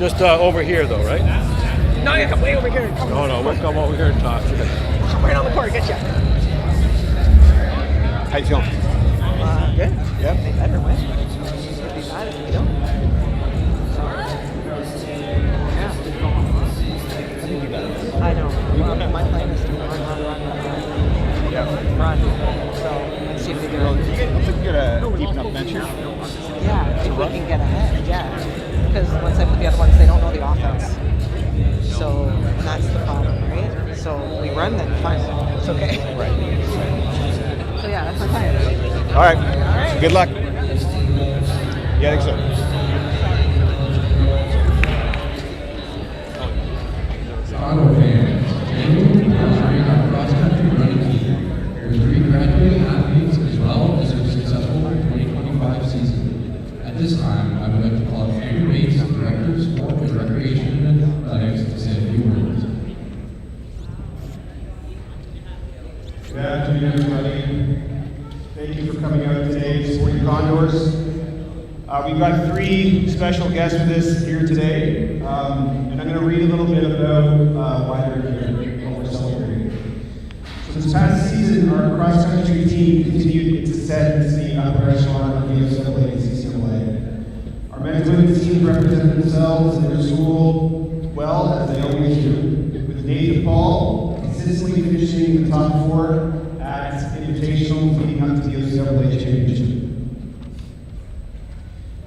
Just over here, though, right? No, you come way over here. No, we'll come over here and talk. Come right on the court, get you. How you feeling? Good. Yeah. They better win. It'd be bad if we don't. So, yeah. I know. My plan is to run. Run. So, let's see if we do it. Looks like you got a deep enough bench here. Yeah, if we can get ahead, yeah. Because once I put the other ones, they don't know the offense. So that's the problem, right? So we run, then fine. It's okay. Right. So yeah, that's my plan. All right. Good luck. Yeah, I think so. Chicago fans, our cross-country running team. There's 3 graduating athletes as well as a successful 2025 season. At this time, I would like to call Andrew Bates, Director of Sport and Recreation and Athletics, to say a few words. Good afternoon, everybody. Thank you for coming out today to support the Condors. We've got 3 special guests with us here today, and I'm going to read a little bit about why they're here, what we're celebrating. So this past season, our cross-country team continued its ascent into the upper echelon of the OCAA and CCAA. Our men's and women's teams represented themselves and their school well, as they always do, with Nathan Paul consistently finishing in the top 4 at invitationals leading up to the OCAA championship.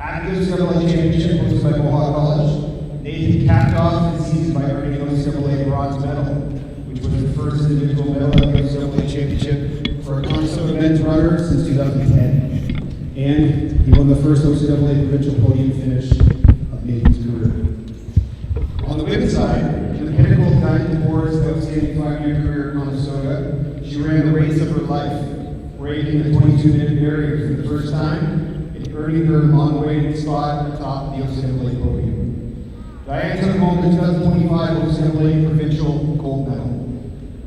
At the OCAA championship hosted by Mohawk College, Nathan capped off his season by earning an OCAA bronze medal, which was the first individual medal at the OCAA championship for a Conestoga men's runner since 2010. And he won the first OCAA provincial podium finish of Nathan's career. On the women's side, in the pinnacle of Diamond Ford's outstanding 5-year career at Conestoga, she ran the race of her life, breaking the 22-minute barrier for the first time and earning her long-awaited spot atop the OCAA podium. Diane took home the 2025 OCAA provincial gold medal.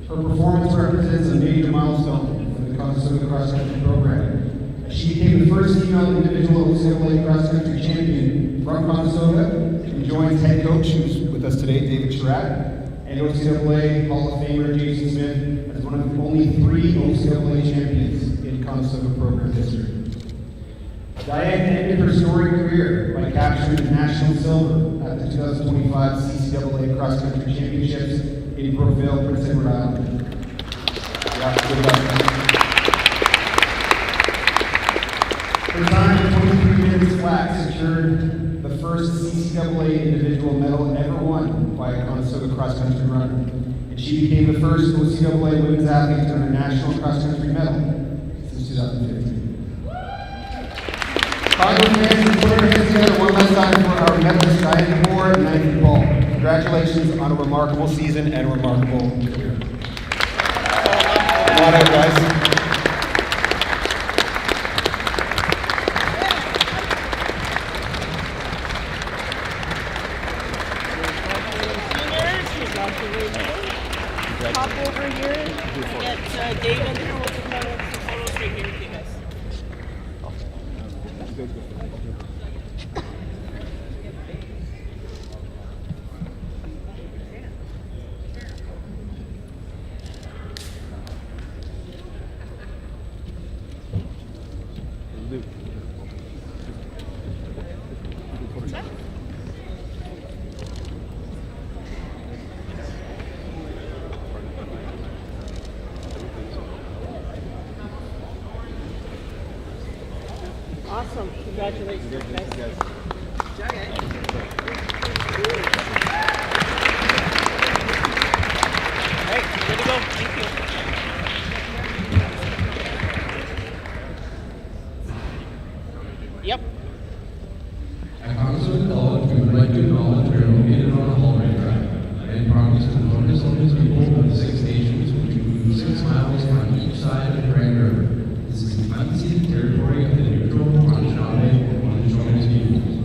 Her performance represents a major milestone for the Conestoga cross-country program, as she became the first female individual OCAA cross-country champion from Conestoga and joins head coach, who's with us today, David Sherratt, and OCAA Hall of Famer Jason Smith as one of the only 3 OCAA champions in Conestoga program history. Diane ended her storied career by capturing the national silver at the 2025 CCAA Cross Country Championships in Brookville, Prince Edward Island. Good luck. Her time of 23 minutes flat secured the first CCAA individual medal ever won by a Conestoga cross country runner, and she became the first OCAA women's athlete to earn a national cross country medal since 2015. Condors fans, put our hands together one last time for our medalists Diane Moore and Nathan Paul. Congratulations on a remarkable season and a remarkable career. Come on out, guys. Hop over here and get David here. We'll take some photos right here with you guys. Awesome. Congratulations, guys. Hey, good to go. Thank you. Yep. At Conestoga College, we would like to acknowledge we are located on a hallway track and promise to notice all these people of the 6 nations, which include 6 miles on each side of the Grand River. This is the unceded territory of the neutral Anishinaabe and Indigenous peoples.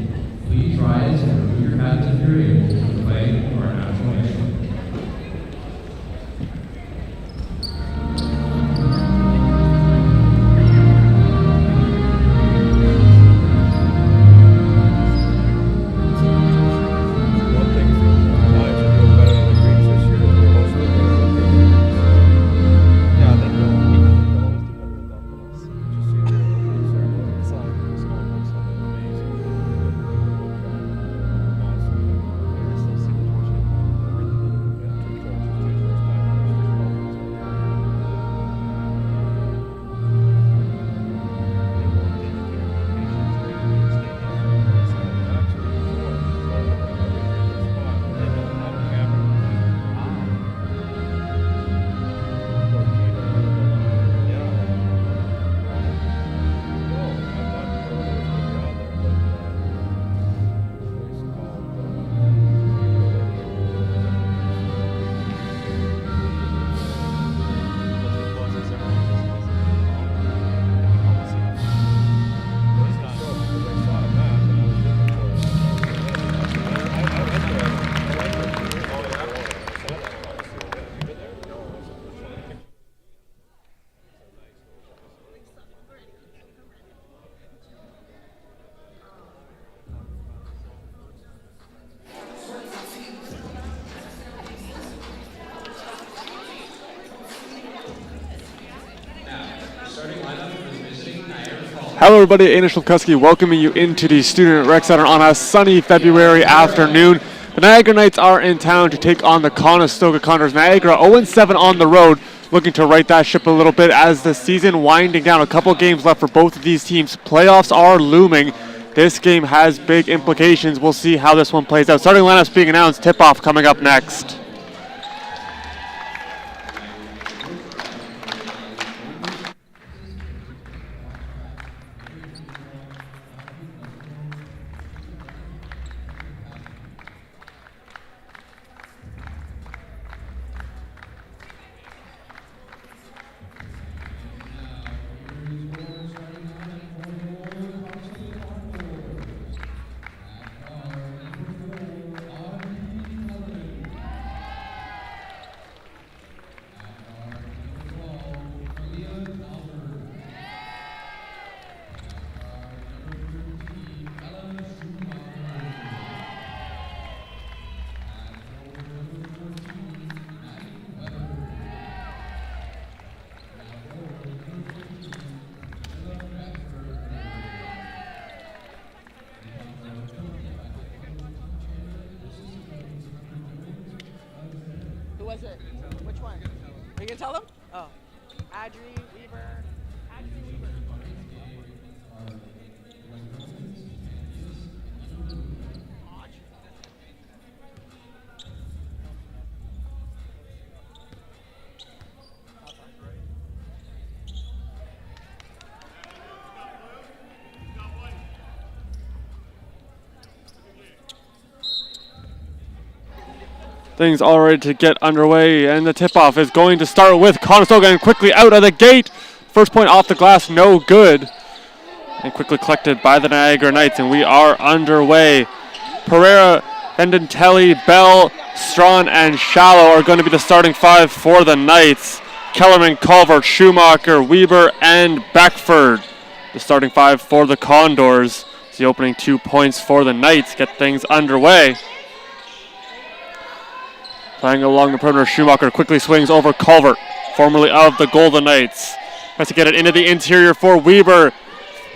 everybody, Aina Shulkuski welcoming you into the Student Rec Center on a sunny February afternoon. The Niagara Knights are in town to take on the Conestoga Condors. Niagara 0-7 on the road, looking to right that ship a little bit as the season winding down. A couple games left for both of these teams. Playoffs are looming. This game has big implications. We'll see how this one plays out. Starting lineups being announced. Tip-off coming up next. Who was it? Which one? Are you gonna tell them? Oh, Adri Weaver. Adri Weaver. Things all ready to get underway, and the tip-off is going to start with Conestoga and quickly out of the gate. First point off the glass, no good. And quickly collected by the Niagara Knights, and we are underway. Pereira, Vendentelli, Bell, Strawn, and Shallow are going to be the starting five for the Knights. Kellerman, Culver, Schumacher, Weber, and Beckford, the starting five for the Condors. It's the opening 2 points for the Knights get things underway. Playing along the perimeter, Schumacher quickly swings over Culver, formerly of the Golden Knights. Has to get it into the interior for Weber.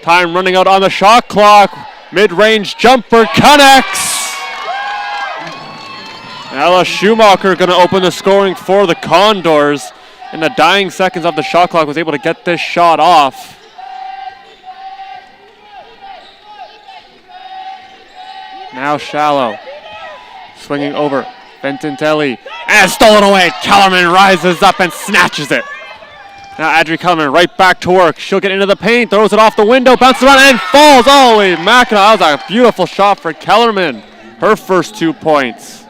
Time running out on the shot clock. Mid-range jumper connects. Ella Schumacher going to open the scoring for the Condors. In the dying seconds of the shot clock, was able to get this shot off. Now Shallow, swinging over. Vententelli, and stolen away. Kellerman rises up and snatches it. Now Adri Kellerman right back to work. She'll get into the paint, throws it off the window, bounces around, and falls. Holy mackerel, that was a beautiful shot for Kellerman. Her first 2 points.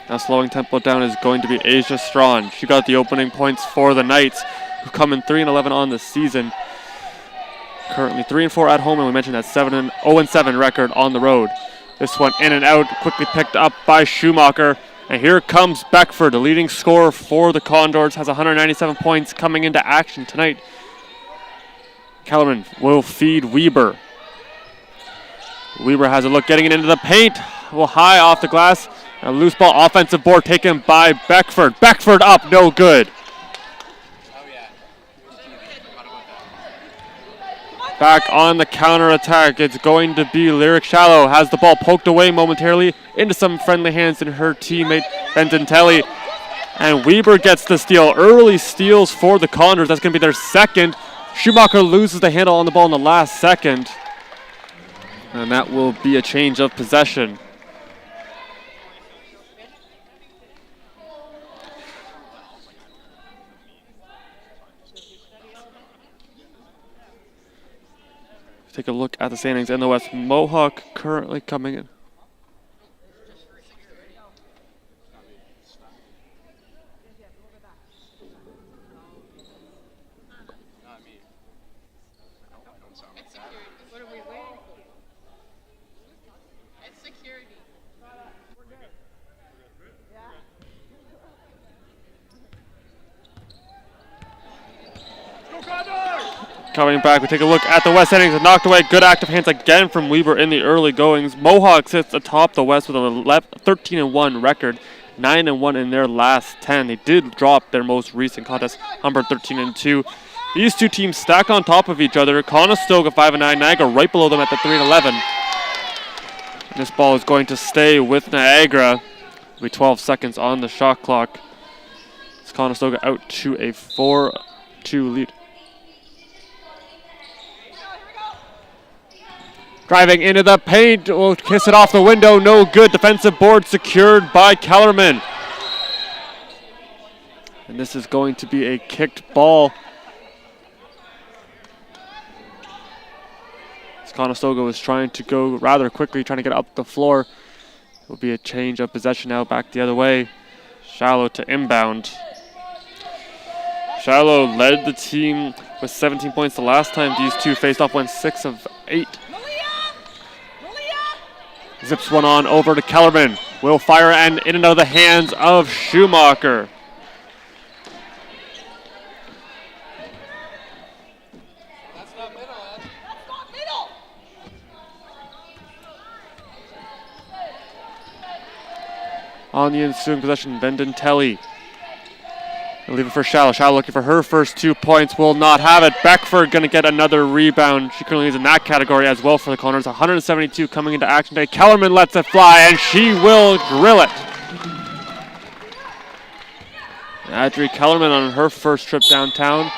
Now slowing tempo down is going to be Asia Strawn. She got the opening points for the Knights, who come in 3-11 on the season. Currently 3-4 at home, and we mentioned that 0-7 record on the road. This one in and out, quickly picked up by Schumacher. And here comes Beckford, the leading scorer for the Condors, has 197 points coming into action tonight. Kellerman will feed Weber. Weber has a look, getting it into the paint. Well, high off the glass. A loose ball, offensive board taken by Beckford. Beckford up, no good. Back on the counter-attack, it's going to be Lyric Shallow. Has the ball poked away momentarily into some friendly hands in her teammate Vendentelli. And Weber gets the steal. Early steals for the Condors. That's going to be their second. Schumacher loses the handle on the ball in the last second. And that will be a change of possession. Take a look at the standings in the West. Mohawk currently coming in. Coming back, we take a look at the West standings. Knocked away. Good active hands again from Weber in the early goings. Mohawk sits atop the West with a 13-1 record. 9-1 in their last 10. They did drop their most recent contest, Humber 13-2. These two teams stack on top of each other. Conestoga 5-9, Niagara right below them at the 3-11. This ball is going to stay with Niagara. It'll be 12 seconds on the shot clock. It's Conestoga out to a 4-2 lead. Driving into the paint, will kiss it off the window, no good. Defensive board secured by Kellerman. And this is going to be a kicked ball. As Conestoga was trying to go rather quickly, trying to get up the floor. It will be a change of possession now, back the other way. Shallow to inbound. Shallow led the team with 17 points the last time these two faced off, went 6 of 8. Zips one on over to Kellerman. Will fire and in and out of the hands of Schumacher. On the ensuing possession, Vendentelli. They'll leave it for Shallow. Shallow looking for her first 2 points. Will not have it. Beckford going to get another rebound. She currently is in that category as well for the Condors. 172 coming into action today. Kellerman lets it fly, and she will drill it. Adri Kellerman on her first trip downtown.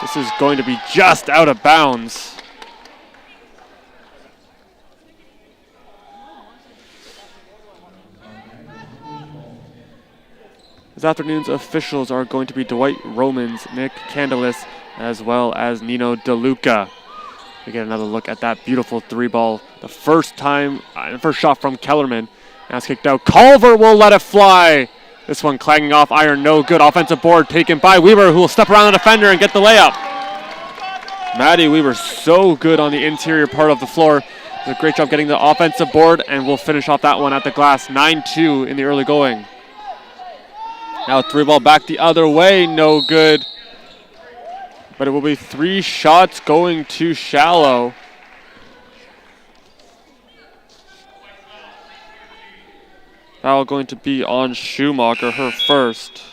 This is going to be just out of bounds. This afternoon's officials are going to be Dwight Romans, Nick Candelis, as well as Nino DeLuca. We get another look at that beautiful 3-ball. The first shot from Kellerman. Now it's kicked out. Culver will let it fly. This one clanging off iron, no good. Offensive board taken by Weaver, who will step around the defender and get the layup. Maddie Weaver so good on the interior part of the floor. Does a great job getting the offensive board, and we'll finish off that one at the glass. 9-2 in the early going. Now 3-ball back the other way, no good. But it will be 3 shots going to Shallow. Foul going to be on Schumacher, her first.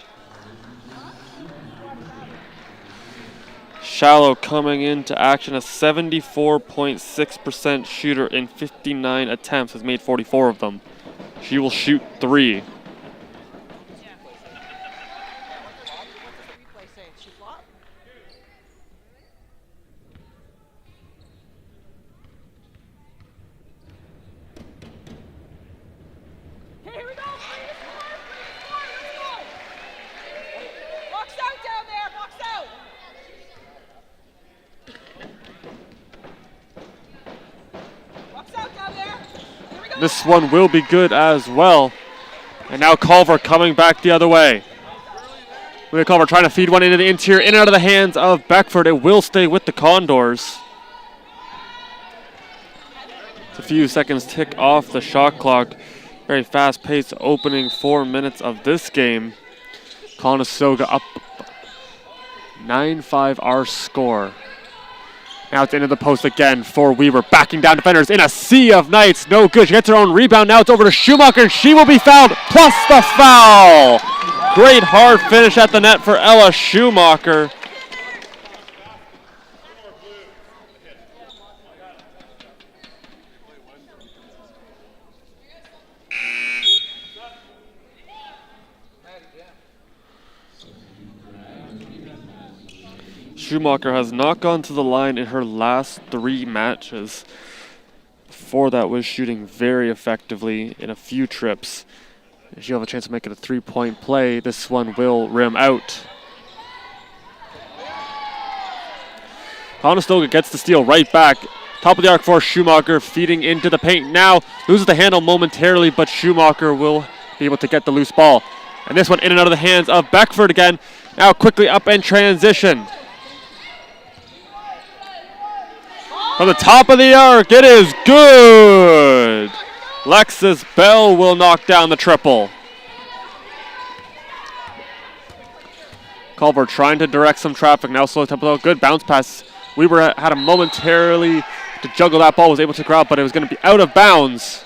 Shallow coming into action, a 74.6% shooter in 59 attempts, has made 44 of them. She will shoot 3. This one will be good as well. And now Culver coming back the other way. William Culver trying to feed one into the interior, in and out of the hands of Beckford. It will stay with the Condors. It's a few seconds tick off the shot clock. Very fast-paced opening 4 minutes of this game. Conestoga up 9-5 our score. Now it's into the post again for Weaver. Backing down defenders in a sea of Knights. No good. She gets her own rebound. Now it's over to Schumacher, and she will be fouled, plus the foul. Great hard finish at the net for Ella Schumacher. Schumacher has not gone to the line in her last 3 matches. Before that was shooting very effectively in a few trips. She'll have a chance to make it a 3-point play. This one will rim out. Conestoga gets the steal right back. Top of the arc for Schumacher, feeding into the paint now. Loses the handle momentarily, but Schumacher will be able to get the loose ball. And this one in and out of the hands of Beckford again. Now quickly up and transition. From the top of the arc, it is good. Lexus Bell will knock down the triple. Culver trying to direct some traffic. Now slow tempo. Good bounce pass. Weaver had a momentarily to juggle that ball. Was able to grab, but it was going to be out of bounds.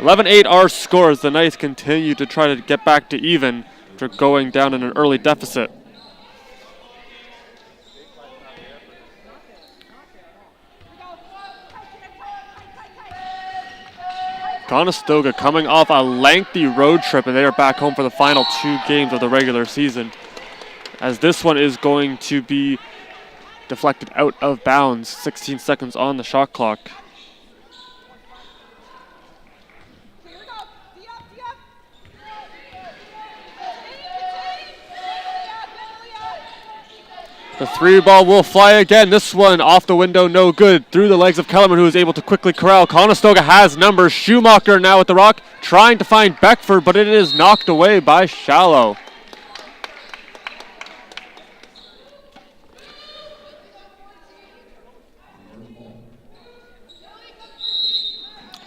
11-8 our score as the Knights continue to try to get back to even after going down in an early deficit. Conestoga coming off a lengthy road trip, and they are back home for the final 2 games of the regular season, as this one is going to be deflected out of bounds. 16 seconds on the shot clock. The 3 ball will fly again. This one off the window, no good. Through the legs of Kellerman, who is able to quickly corral. Conestoga has numbers. Schumacher now at the rock, trying to find Beckford, but it is knocked away by Shallow.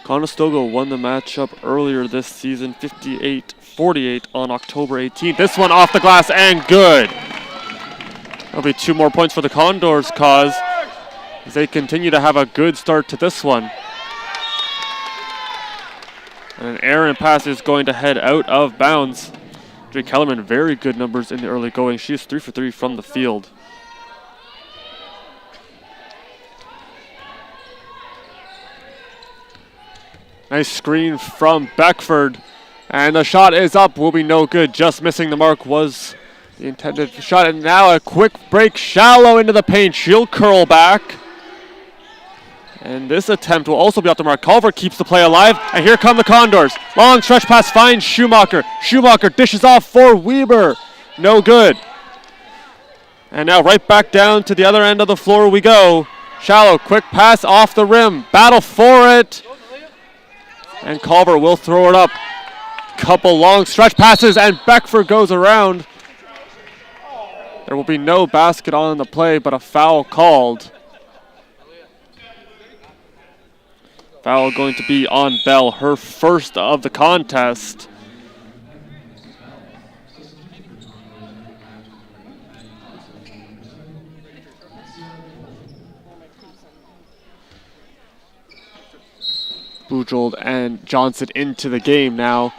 Conestoga won the matchup earlier this season, 58-48 on October 18th. This one off the glass and good. That'll be 2 more points for the Condors' cause as they continue to have a good start to this one. And an errant pass is going to head out of bounds. Drake Kellerman, very good numbers in the early going. She is 3 for 3 from the field. Nice screen from Beckford. And the shot is up, will be no good. Just missing the mark was the intended shot. And now a quick break, Shallow into the paint. She'll curl back. And this attempt will also be off the mark. Culver keeps the play alive. And here come the Condors. Long stretch pass finds Schumacher. Schumacher dishes off for Weber. No good. And now right back down to the other end of the floor we go. Shallow, quick pass off the rim. Battle for it. And Culver will throw it up. Couple long stretch passes and Beckford goes around. There will be no basket on the play, but a foul called. Foul going to be on Bell, her first of the contest. Bujold and Johnson into the game now.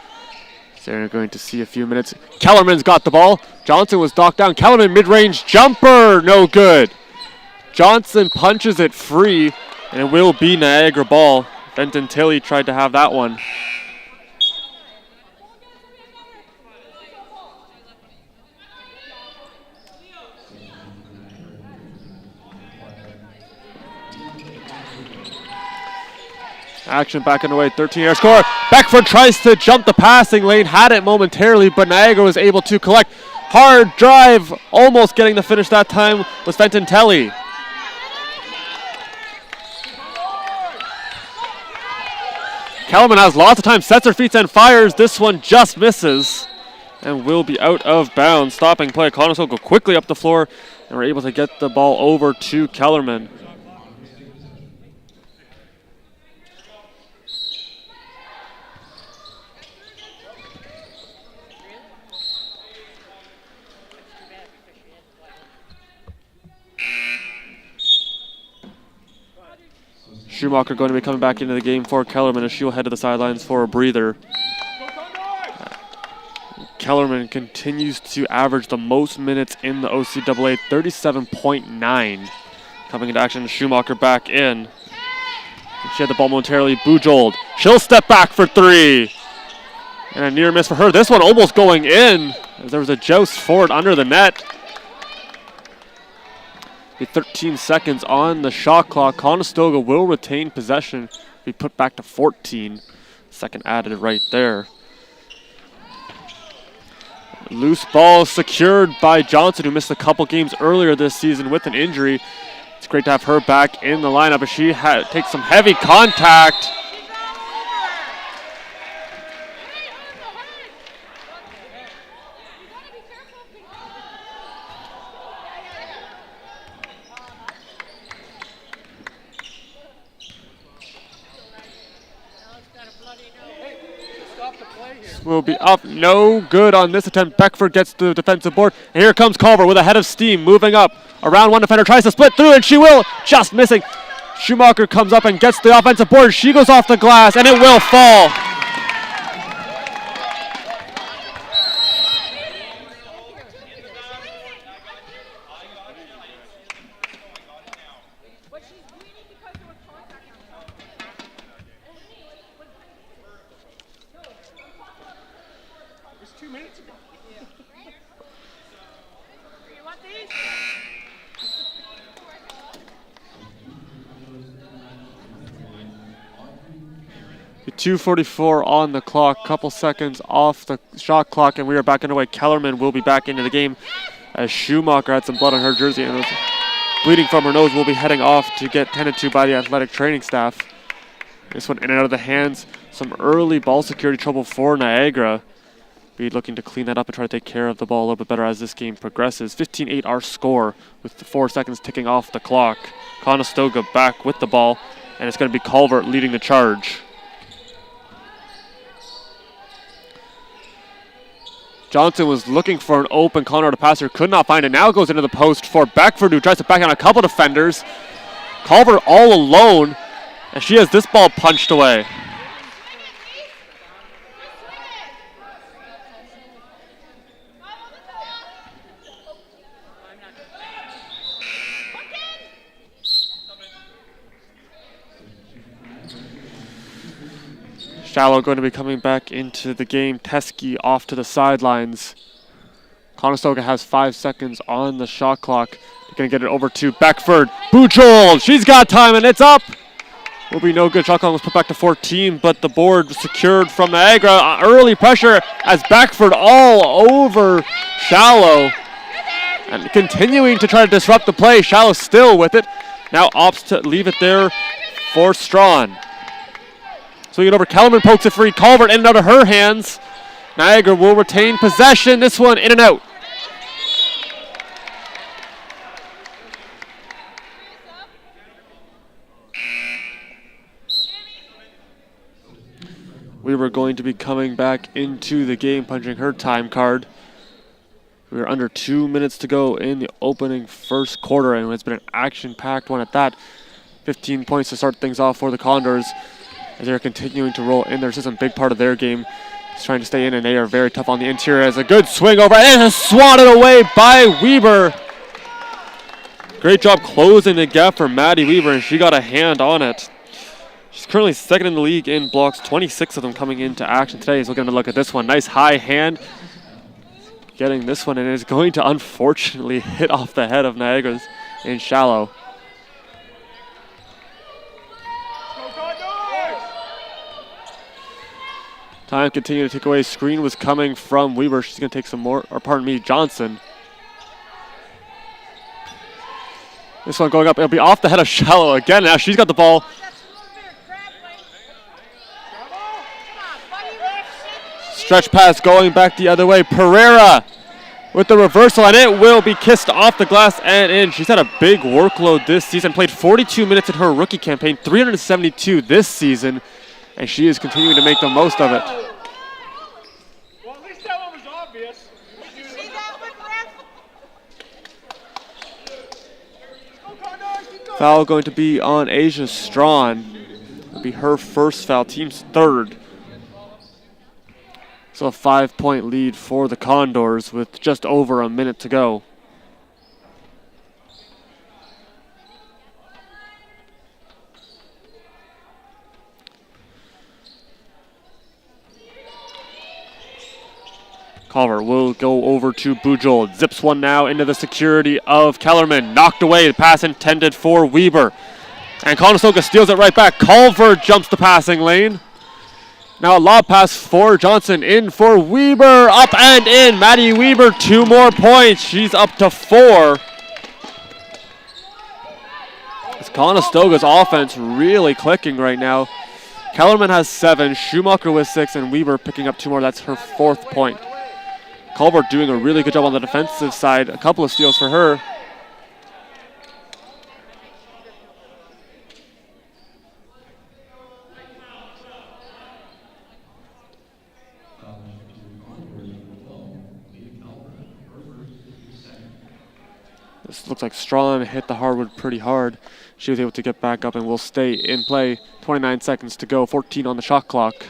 So they're going to see a few minutes. Kellerman's got the ball. Johnson was knocked down. Kellerman mid-range jumper, no good. Johnson punches it free, and it will be Niagara ball. Benton Tilley tried to have that one. Action back underway, 13-yard score. Beckford tries to jump the passing lane, had it momentarily, but Niagara was able to collect. Hard drive, almost getting the finish that time was Fenton Telly. Kellerman has lots of time, sets her feet and fires. This one just misses and will be out of bounds. Stopping play, Conestoga quickly up the floor and we're able to get the ball over to Kellerman. Schumacher going to be coming back into the game for Kellerman as she'll head to the sidelines for a breather. Kellerman continues to average the most minutes in the OCAA, 37.9. Coming into action, Schumacher back in. She had the ball momentarily. Bujold, she'll step back for 3. And a near miss for her. This one almost going in as there was a joust for it under the net. 13 seconds on the shot clock. Conestoga will retain possession. Be put back to 14. Second added right there. Loose ball secured by Johnson, who missed a couple games earlier this season with an injury. It's great to have her back in the lineup as she takes some heavy contact. Will be up, no good on this attempt. Beckford gets the defensive board. And here comes Culver with a head of steam, moving up. Around one defender, tries to split through, and she will, just missing. Schumacher comes up and gets the offensive board. She goes off the glass, and it will fall. .244 on the clock, couple seconds off the shot clock, and we are back underway. Kellerman will be back into the game as Schumacher had some blood on her jersey and was bleeding from her nose. Will be heading off to get tended to by the athletic training staff. This one in and out of the hands. Some early ball security trouble for Niagara. Be looking to clean that up and try to take care of the ball a little bit better as this game progresses. 15-8 our score with the 4 seconds ticking off the clock. Conestoga back with the ball, and it's going to be Culvert leading the charge. Johnson was looking for an open Condor to pass her, could not find it. Now goes into the post for Beckford, who tries to back on a couple defenders. Culver all alone, and she has this ball punched away. Shallow going to be coming back into the game. Teskey off to the sidelines. Conestoga has 5 seconds on the shot clock. They're going to get it over to Beckford. Bujold, she's got time and it's up. Will be no good. Shot clock was put back to 14, but the board was secured from Niagara. Early pressure as Beckford all over Shallow. And continuing to try to disrupt the play. Shallow still with it. Now opts to leave it there for Strawn. Swing it over, Kellerman pokes it free. Culvert in and out of her hands. Niagara will retain possession. This one in and out. We were going to be coming back into the game, punching her time card. We are under 2 minutes to go in the opening first quarter, and it's been an action-packed one at that. 15 points to start things off for the Condors, as they're continuing to roll in. This is a big part of their game. He's trying to stay in, and they are very tough on the interior. As a good swing over, and it's swatted away by Weber. Great job closing the gap for Maddie Weber, and she got a hand on it. She's currently second in the league in blocks, 26 of them coming into action today. So we're going to look at this one. Nice high hand. Getting this one, and is going to unfortunately hit off the head of Niagara's in Shallow. Time continued to tick away. Screen was coming from Weber. She's going to take some more, or pardon me, Johnson. This one going up. It'll be off the head of Shallow again. Now she's got the ball. Stretch pass going back the other way. Pereira with the reversal, and it will be kissed off the glass and in. She's had a big workload this season. Played 42 minutes in her rookie campaign, 372 this season. And she is continuing to make the most of it. Well, at least that one was obvious. See that one, Foul going to be on Asia Strawn. It'll be her first foul, team's third. So a 5-point lead for the Condors with just over a minute to go. Culver will go over to Bujold. Zips one now into the security of Kellerman. Knocked away. The pass intended for Weber. And Conestoga steals it right back. Culver jumps the passing lane. Now a lob pass for Johnson. In for Weber. Up and in. Maddie Weber, 2 more points. She's up to 4. It's Conestoga's offense really clicking right now. Kellerman has 7. Schumacher with 6. And Weber picking up 2 more. That's her 4th point. Culver doing a really good job on the defensive side. A couple of steals for her. This looks like Strawn hit the hardwood pretty hard. She was able to get back up and will stay in play. 29 seconds to go, 14 on the shot clock.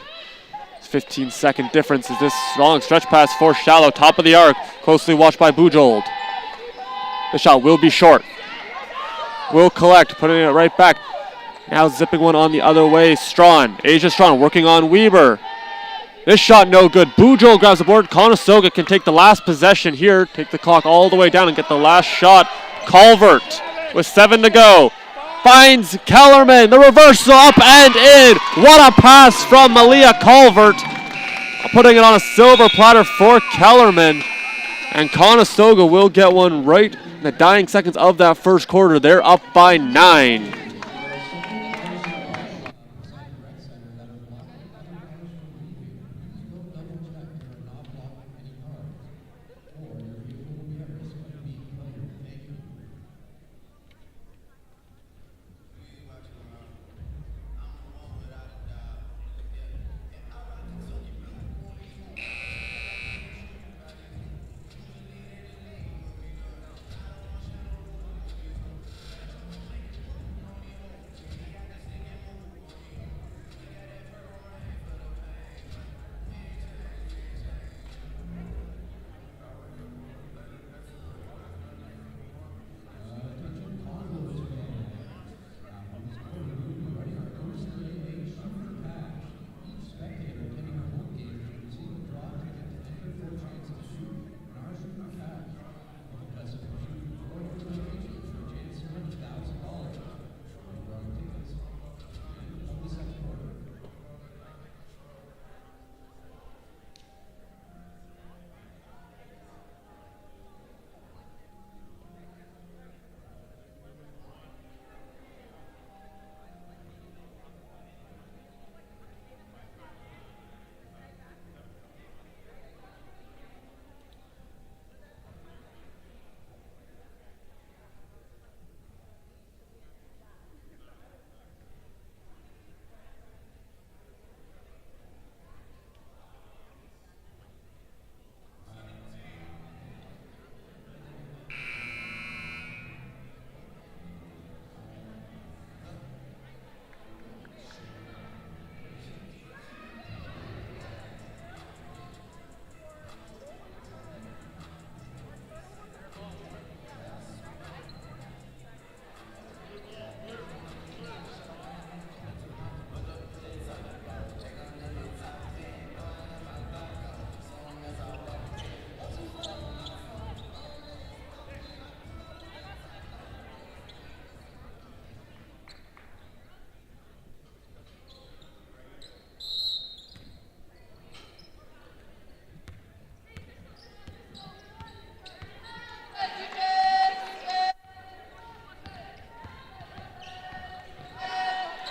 15-second difference is this long stretch pass for Shallow, top of the arc, closely watched by Bujold. The shot will be short. will collect, putting it right back. Now zipping one on the other way. Strawn, Asia Strawn working on Weber. This shot no good. Bujo grabs the board. Conestoga can take the last possession here, take the clock all the way down and get the last shot. Culvert with 7 to go. Finds Kellerman. The reversal up and in. What a pass from Malia Culvert. Putting it on a silver platter for Kellerman. And Conestoga will get one right in the dying seconds of that first quarter. They're up by 9.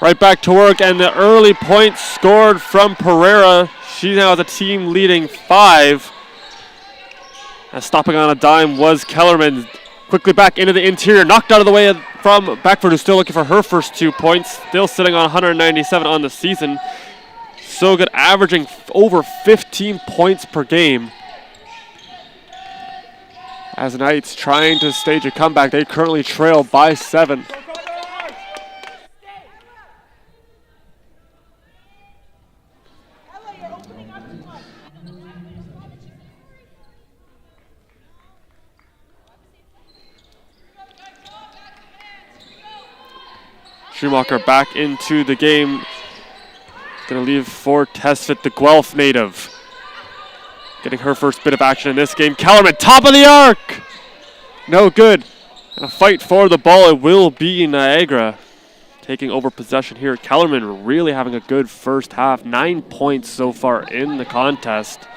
Right back to work, and the early point scored from Pereira. She now has a team leading 5. And stopping on a dime was Kellerman. Quickly back into the interior, knocked out of the way from Beckford, who's still looking for her first 2 points. Still sitting on 197 on the season. So good, averaging over 15 points per game. As Knights trying to stage a comeback, they currently trail by 7. Schumacher back into the game. Going to leave for Tesfit, the Guelph native. Getting her first bit of action in this game. Kellerman, top of the arc! No good. And a fight for the ball. It will be Niagara taking over possession here. Kellerman really having a good first half. 9 points so far in the contest.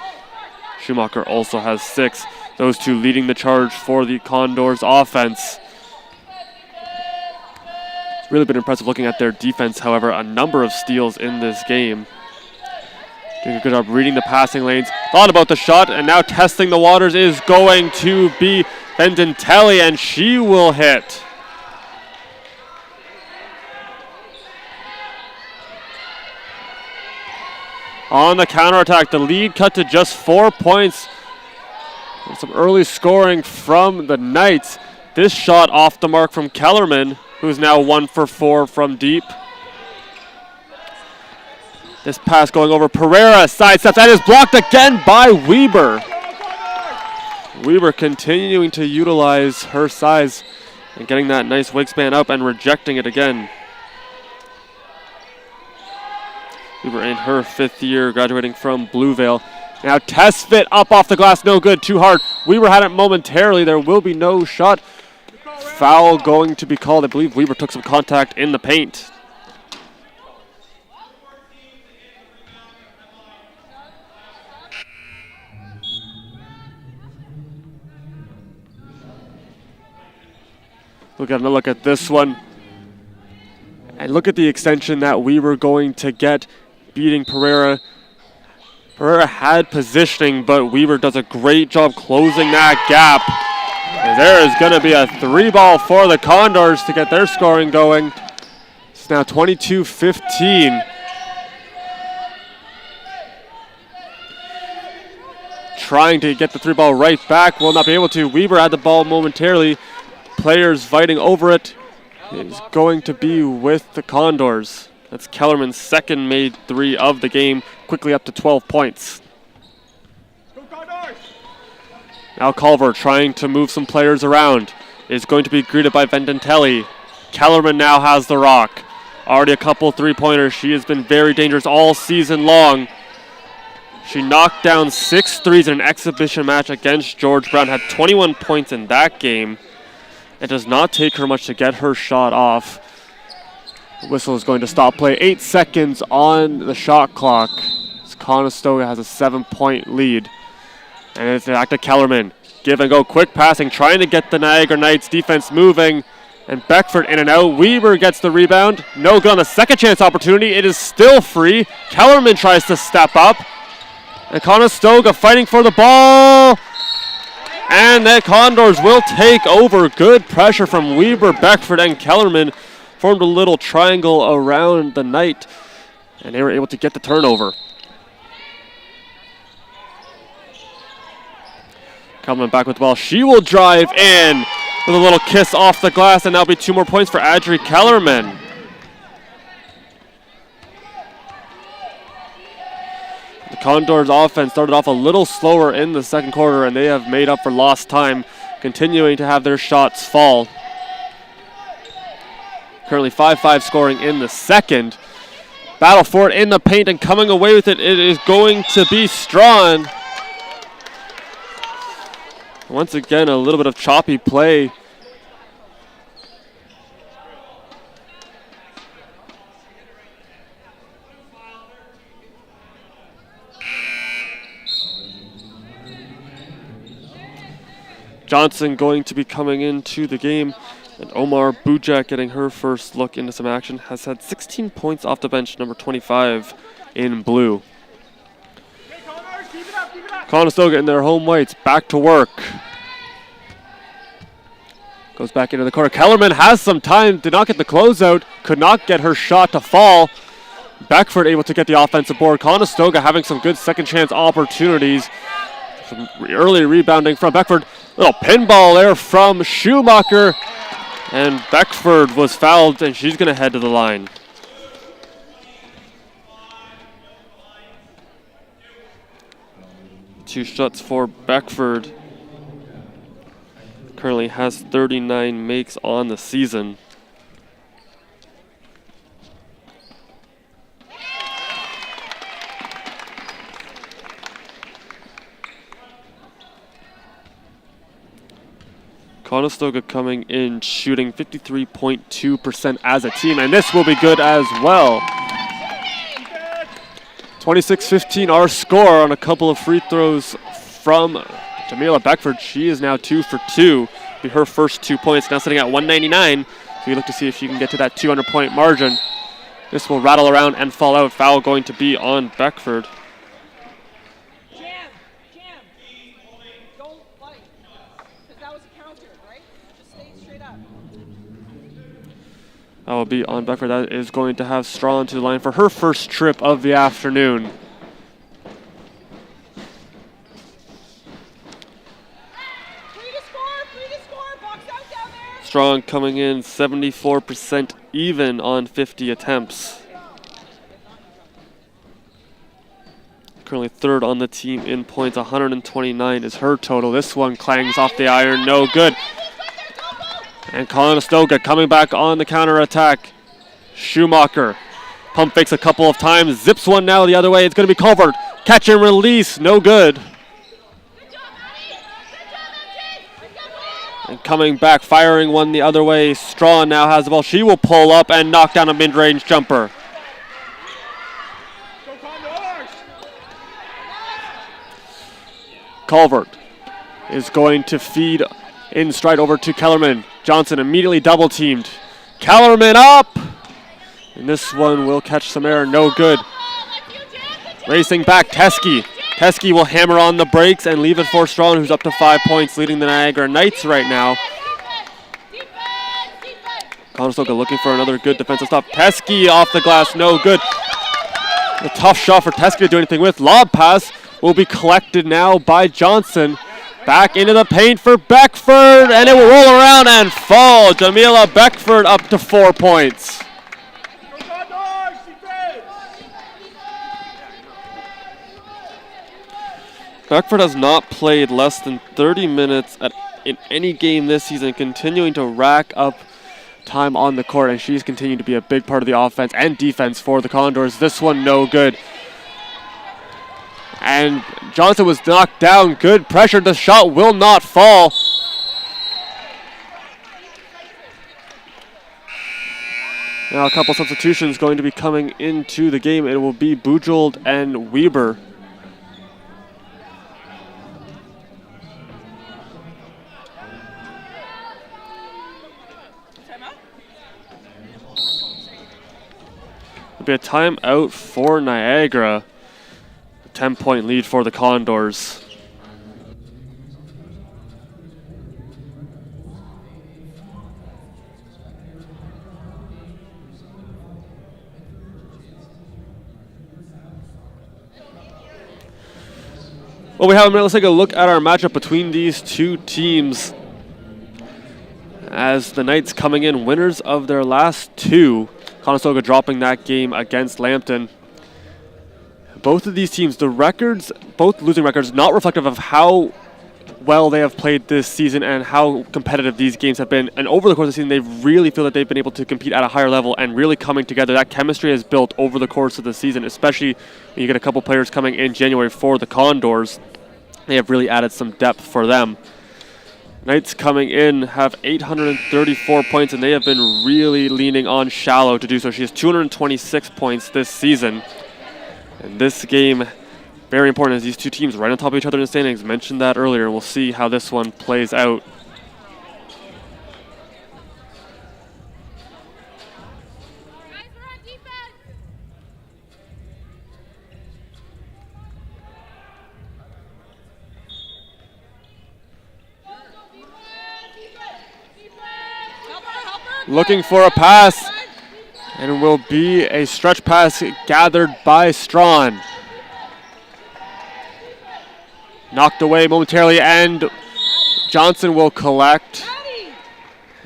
Schumacher also has 6. Those two leading the charge for the Condors offense. Really been impressive looking at their defense, however. A number of steals in this game. Doing a good job reading the passing lanes. Thought about the shot, and now testing the waters is going to be Bendentelli, and she will hit. On the counterattack, the lead cut to just 4 points. And some early scoring from the Knights. This shot off the mark from Kellerman, who's now 1 for 4 from deep. This pass going over Pereira, sidestep. That is blocked again by Weber. Weber continuing to utilize her size And getting that nice wingspan up and rejecting it again. Weaver in her 5th year, graduating from Bluevale. Now test fit up off the glass, no good, too hard. Weaver had it momentarily, there will be no shot. Foul going to be called. I believe Weaver took some contact in the paint. We'll get another look at this one. And look at the extension that we were going to get, beating Pereira. Pereira had positioning, but Weaver does a great job closing that gap. And there is going to be a 3-ball for the Condors to get their scoring going. It's now 22-15. Trying to get the 3-ball right back, will not be able to. Weaver had the ball momentarily. Players fighting over it. Is going to be with the Condors. That's Kellerman's second made 3 of the game, quickly up to 12 points. Now Culver trying to move some players around. Is going to be greeted by Vendentelli. Kellerman now has the rock. Already a couple 3-pointers. She has been very dangerous all season long. She knocked down 6 threes in an exhibition match against George Brown. Had 21 points in that game. It does not take her much to get her shot off. The whistle is going to stop play. 8 seconds on the shot clock. Conestoga has a 7-point lead. And it's back to Kellerman. Give and go, quick passing, trying to get the Niagara Knights defense moving. And Beckford in and out. Weaver gets the rebound. No good on the second chance opportunity. It is still free. Kellerman tries to step up. And Conestoga fighting for the ball. And the Condors will take over. Good pressure from Weaver, Beckford, and Kellerman. Formed a little triangle around the Knight. And they were able to get the turnover. Kellerman back with the ball. She will drive in with a little kiss off the glass. And that'll be 2 more points for Adri Kellerman. The Condors offense started off a little slower in the second quarter, and they have made up for lost time, continuing to have their shots fall. Currently 5-5 scoring in the second. Battle for it in the paint, and coming away with it, it is going to be Strawn. Once again, a little bit of choppy play. Johnson going to be coming into the game. And Omar Bujak getting her first look into some action. Has had 16 points off the bench, number 25 in blue. Conestoga in their home whites, back to work. Goes back into the corner. Kellerman has some time, did not get the closeout, could not get her shot to fall. Beckford able to get the offensive board. Conestoga having some good second chance opportunities. Some early rebounding from Beckford. Little pinball there from Schumacher. And Beckford was fouled, and she's going to head to the line. Two shots for Beckford. Currently has 39 makes on the season. Conestoga coming in shooting 53.2% as a team, and this will be good as well. 26-15 our score on a couple of free throws from Jamila Beckford. She is now 2 for 2. Be her first 2 points, now sitting at 199. So we look to see if she can get to that 200-point margin. This will rattle around and fall out. Foul going to be on Beckford. That will be on Beckford. That is going to have Strawn to the line for her first trip of the afternoon. Strong coming in 74% even on 50 attempts. Currently third on the team in points. 129 is her total. This one clangs off the iron, no good. And Conestoga coming back on the counter-attack. Schumacher pump fakes a couple of times, zips one now the other way. It's going to be Culvert. Catch and release, no good. And coming back, firing one the other way. Strawn now has the ball. She will pull up and knock down a mid-range jumper. Culvert is going to feed in stride over to Kellerman. Johnson immediately double-teamed. Kellerman up! And this one will catch some air, no good. Racing back, Teskey. Teskey will hammer on the brakes and leave it for Strawn, who's up to 5 points, leading the Niagara Knights right now. Conestoga looking for another good defensive stop. Teskey off the glass, no good. A tough shot for Teskey to do anything with. Lob pass will be collected now by Johnson. Back into the paint for Beckford, and it will roll around and fall. Jamila Beckford up to 4 points. Beckford has not played less than 30 minutes in any game this season, continuing to rack up time on the court, and she's continued to be a big part of the offense and defense for the Condors. This one no good. And Johnson was knocked down. Good pressure. The shot will not fall. Now a couple substitutions going to be coming into the game. It will be Bujold and Weber. It'll be a timeout for Niagara. 10-point lead for the Condors. Well, we have a minute. Let's take a look at our matchup between these two teams. As the Knights coming in winners of their last two. Conestoga dropping that game against Lambton. Both of these teams, the records, both losing records, not reflective of how well they have played this season and how competitive these games have been. And over the course of the season, they really feel that they've been able to compete at a higher level and really coming together. That chemistry is built over the course of the season, especially when you get a couple players coming in January for the Condors. They have really added some depth for them. Knights coming in have 834 points, and they have been really leaning on Shallow to do so. She has 226 points this season. And this game, very important as these two teams right on top of each other in the standings. Mentioned that earlier, and we'll see how this one plays out. Looking for a pass. And it will be a stretch pass gathered by Strawn. Knocked away momentarily, and Johnson will collect.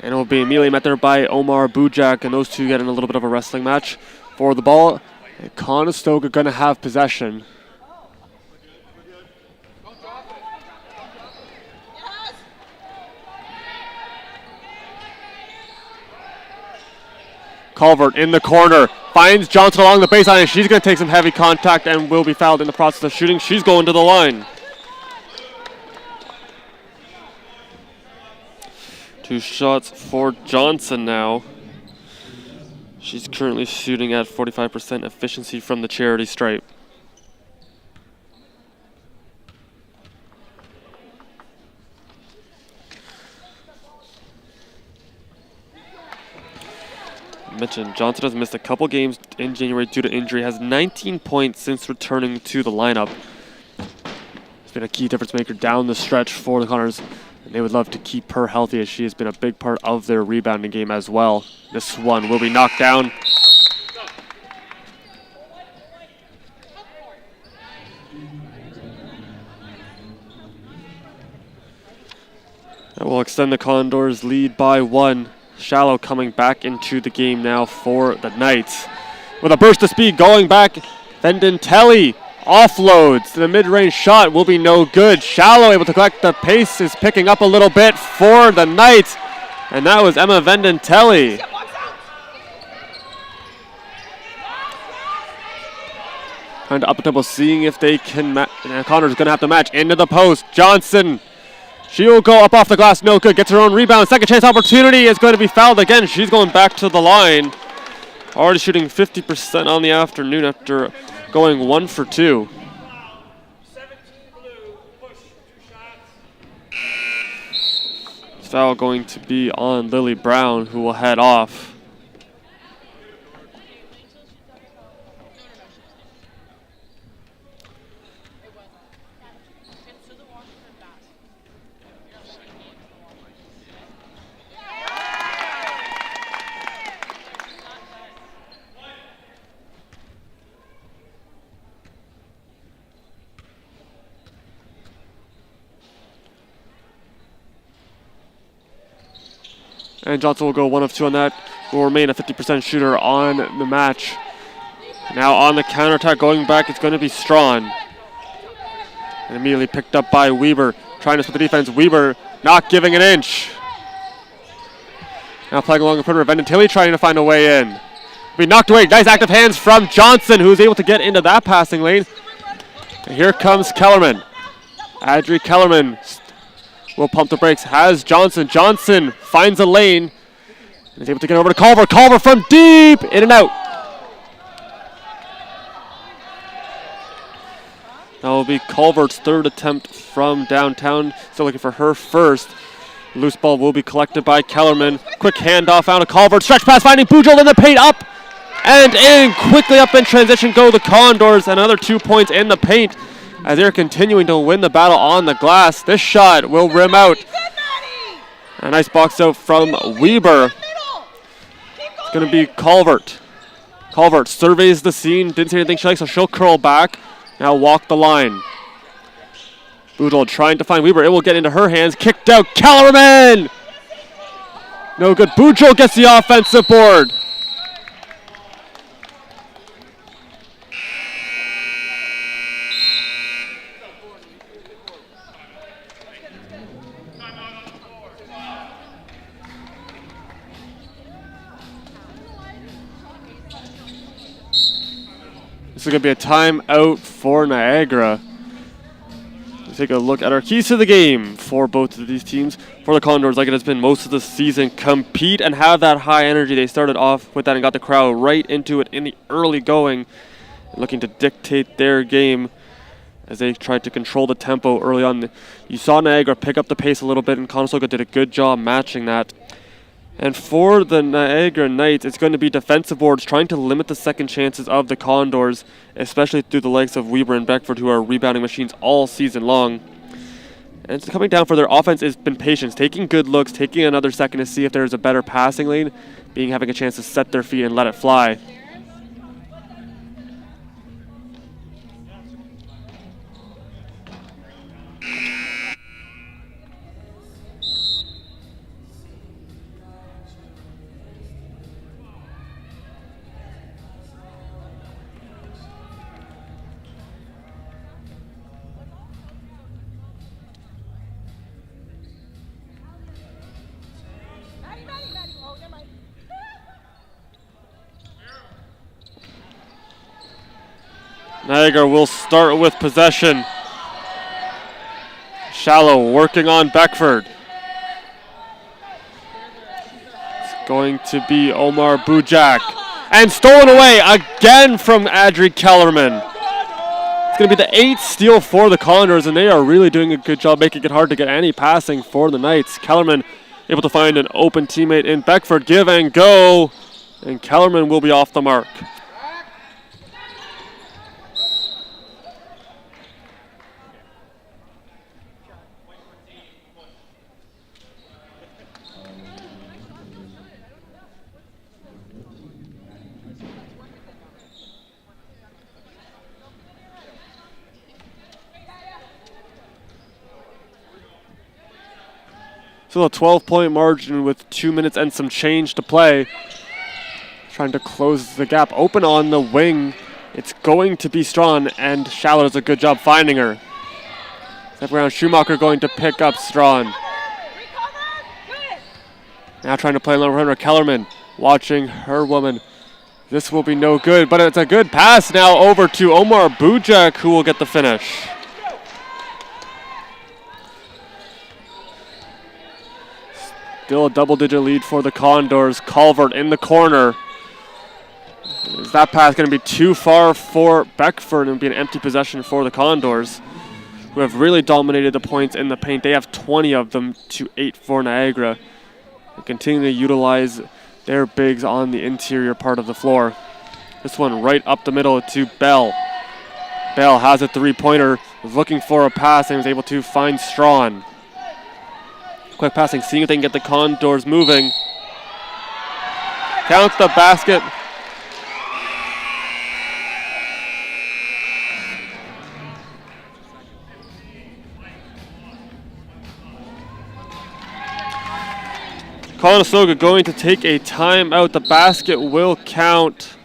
And it will be immediately met there by Omar Bujak, and those two get in a little bit of a wrestling match for the ball. And Conestoga going to have possession. Culvert in the corner, finds Johnson along the baseline, and she's going to take some heavy contact and will be fouled in the process of shooting. She's going to the line. 2 shots for Johnson now. She's currently shooting at 45% efficiency from the charity stripe. Mentioned Johnson has missed a couple games in January due to injury, has 19 points since returning to the lineup. It's been a key difference maker down the stretch for the Condors, and they would love to keep her healthy as she has been a big part of their rebounding game as well. This one will be knocked down. That will extend the Condors' lead by 1. Shallow coming back into the game now for the Knights. With a burst of speed going back, Vendentelli offloads. The mid-range shot will be no good. Shallow able to collect. The pace is picking up a little bit for the Knights. And that was Emma Vendentelli. Trying to up the tempo, seeing if they can Condors going to have to match into the post. Johnson, she will go up off the glass, no good. Gets her own rebound. Second chance opportunity is going to be fouled again. She's going back to the line. Already shooting 50% on the afternoon after going 1 for 2. Foul going to be on Lily Brown, who will head off. And Johnson will go 1 of 2 on that. Will remain a 50% shooter on the match. Now on the counterattack, going back, it's going to be Strawn. And immediately picked up by Weber. Trying to split the defense. Weber not giving an inch. Now playing along the perimeter. Vendentilli trying to find a way in. Be knocked away. Nice active hands from Johnson, who's able to get into that passing lane. And here comes Kellerman. Adri Kellerman will pump the brakes. Has Johnson. Johnson finds a lane. And is able to get over to Culver. Culver from deep. In and out. That will be Culver's third attempt from downtown. Still looking for her first. Loose ball will be collected by Kellerman. Quick handoff out of Culver. Stretch pass finding Bujol in the paint. Up and in. Quickly up in transition go the Condors. Another 2 points in the paint as they're continuing to win the battle on the glass. This shot will rim out. A nice box out from Weber. It's going to be Culvert. Culvert surveys the scene. Didn't see anything she likes, so she'll curl back. Now walk the line. Bujol trying to find Weber. It will get into her hands. Kicked out. Kellerman! No good. Bujol gets the offensive board. This is going to be a timeout for Niagara. Let's take a look at our keys to the game for both of these teams. For the Condors, like it has been most of the season, compete and have that high energy. They started off with that and got the crowd right into it in the early going, looking to dictate their game as they tried to control the tempo early on. You saw Niagara pick up the pace a little bit, and Conestoga did a good job matching that. And for the Niagara Knights, it's going to be defensive boards trying to limit the second chances of the Condors, especially through the likes of Weber and Beckford, who are rebounding machines all season long. And it's coming down for their offense has been patience, taking good looks, taking another second to see if there's a better passing lane, having a chance to set their feet and let it fly. Niagara will start with possession. Shallow working on Beckford. It's going to be Omar Bujak. And stolen away again from Adri Kellerman. It's going to be the 8th steal for the Condors, and they are really doing a good job making it hard to get any passing for the Knights. Kellerman able to find an open teammate in Beckford. Give and go. And Kellerman will be off the mark. Still a 12-point margin with 2 minutes and some change to play. Trying to close the gap. Open on the wing. It's going to be Strawn, and Shallow does a good job finding her. Step around, Schumacher going to pick up Strawn. Now trying to play along runner. Kellerman watching her woman. This will be no good, but it's a good pass now over to Omar Bujak, who will get the finish. Still a double-digit lead for the Condors. Calvert in the corner. Is that pass going to be too far for Beckford and be an empty possession for the Condors, who have really dominated the points in the paint. They have 20 of them to 8 for Niagara. They continue to utilize their bigs on the interior part of the floor. This one right up the middle to Bell. Bell has a three-pointer, was looking for a pass and was able to find Strawn. Quick passing, seeing if they can get the Condors moving. Counts the basket. Conestoga going to take a timeout. The basket will count.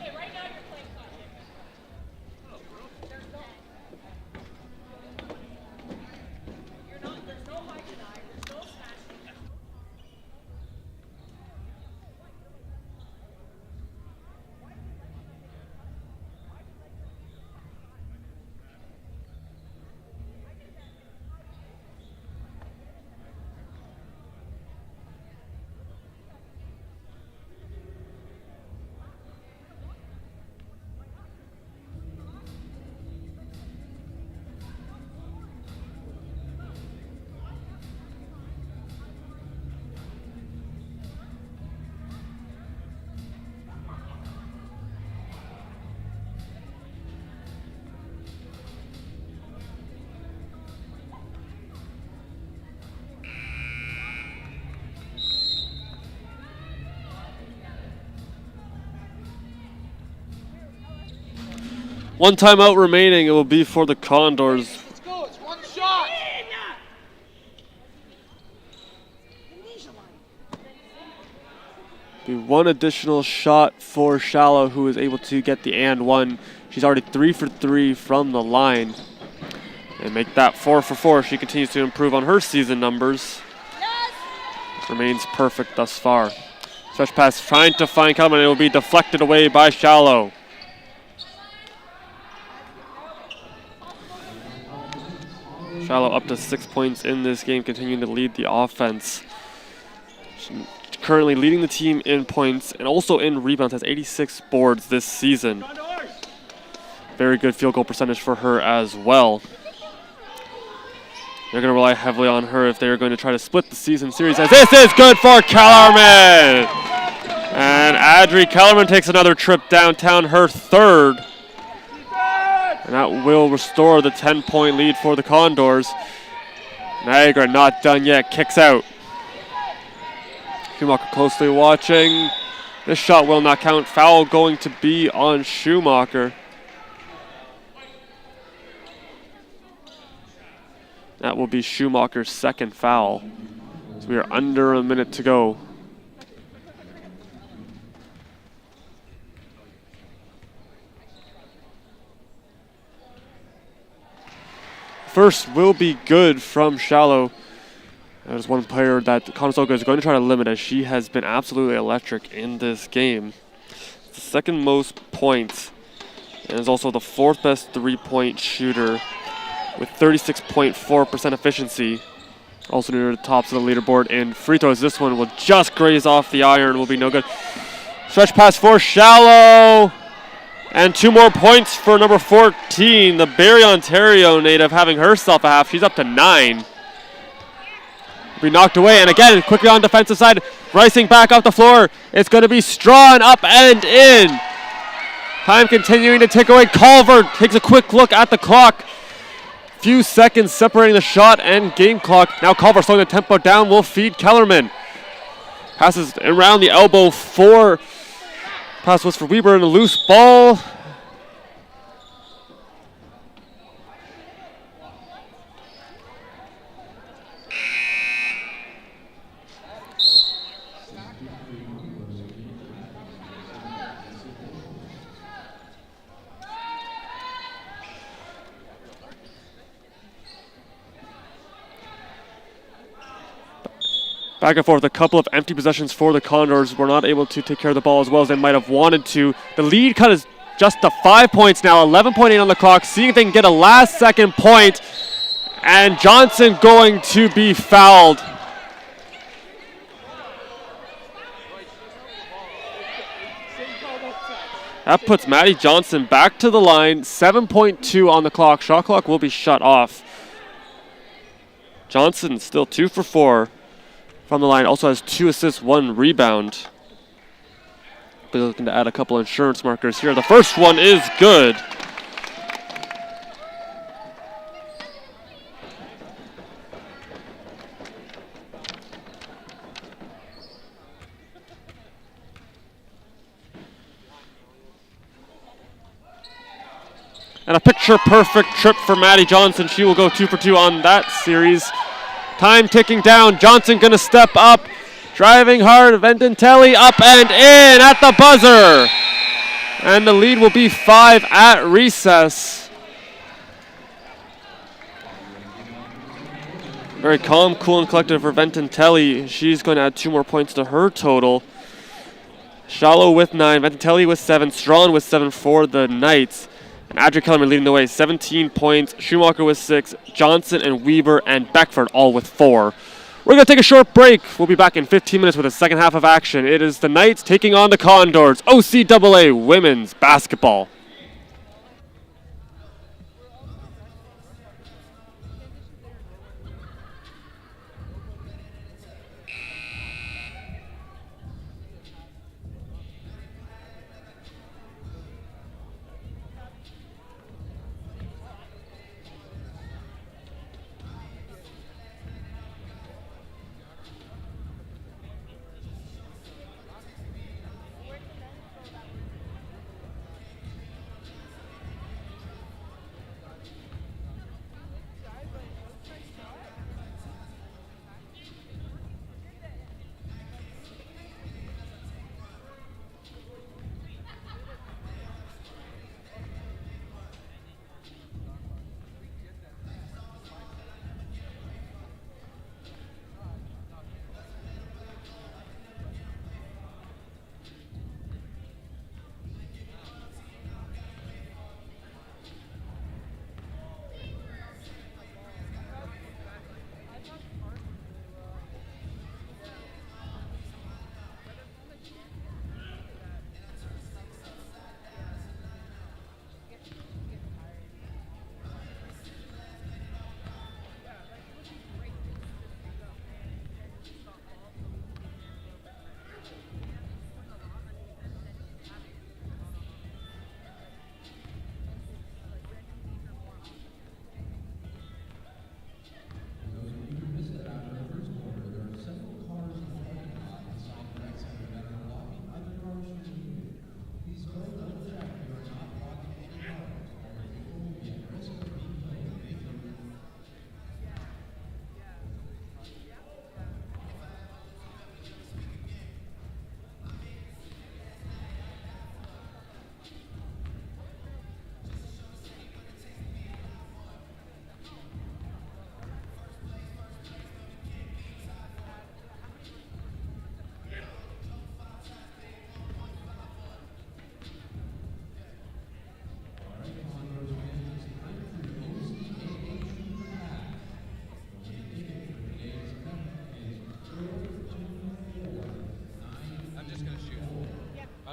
One timeout remaining. It will be for the Condors. Let's go. It's one shot. Be one additional shot for Shallow, who is able to get the and one. She's already 3 for 3 from the line. And make that 4 for 4. She continues to improve on her season numbers. Remains perfect thus far. Stretch pass trying to find Kellerman. It will be deflected away by Shallow. Shallow up to 6 points in this game, continuing to lead the offense. She's currently leading the team in points and also in rebounds, has 86 boards this season. Very good field goal percentage for her as well. They're going to rely heavily on her if they're going to try to split the season series, as this is good for Kellerman! And Adri Kellerman takes another trip downtown, her third. And that will restore the 10-point lead for the Condors. Niagara not done yet, kicks out. Schumacher closely watching. This shot will not count. Foul going to be on Schumacher. That will be Schumacher's second foul. So we are under a minute to go. First will be good from Shallow. There's one player that Conestoga is going to try to limit, as she has been absolutely electric in this game. It's the second most points, and is also the fourth best three-point shooter with 36.4% efficiency. Also near the tops of the leaderboard in free throws. This one will just graze off the iron, will be no good. Stretch pass for Shallow. And 2 more points for number 14, the Barrie, Ontario native, having herself a half. She's up to 9. Be knocked away, and again, quickly on defensive side, racing back up the floor. It's going to be Strawn up and in. Time continuing to tick away. Culver takes a quick look at the clock. Few seconds separating the shot and game clock. Now Culver slowing the tempo down, will feed Kellerman. Passes around the elbow for... Pass was for Weber and a loose ball. Back and forth, a couple of empty possessions for the Condors. Were not able to take care of the ball as well as they might have wanted to. The lead cut is just to 5 points now, 11.8 on the clock, seeing if they can get a last-second point. And Johnson going to be fouled. That puts Maddie Johnson back to the line, 7.2 on the clock. Shot clock will be shut off. Johnson still 2 for 4 from the line. Also has 2 assists, 1 rebound. Be looking to add a couple insurance markers here. The first one is good. And a picture-perfect trip for Maddie Johnson. She will go 2 for 2 on that series. Time ticking down. Johnson going to step up. Driving hard. Vendentelli up and in at the buzzer. And the lead will be 5 at recess. Very calm, cool, and collected for Vendentelli. She's going to add 2 more points to her total. Shallow with 9. Vendentelli with 7. Strawn with 7 for the Knights. And Adria Kellerman leading the way, 17 points. Schumacher with 6. Johnson and Weaver and Beckford all with 4. We're going to take a short break. We'll be back in 15 minutes with the second half of action. It is the Knights taking on the Condors. OCAA women's basketball.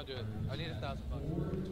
Do it. I need $1,000.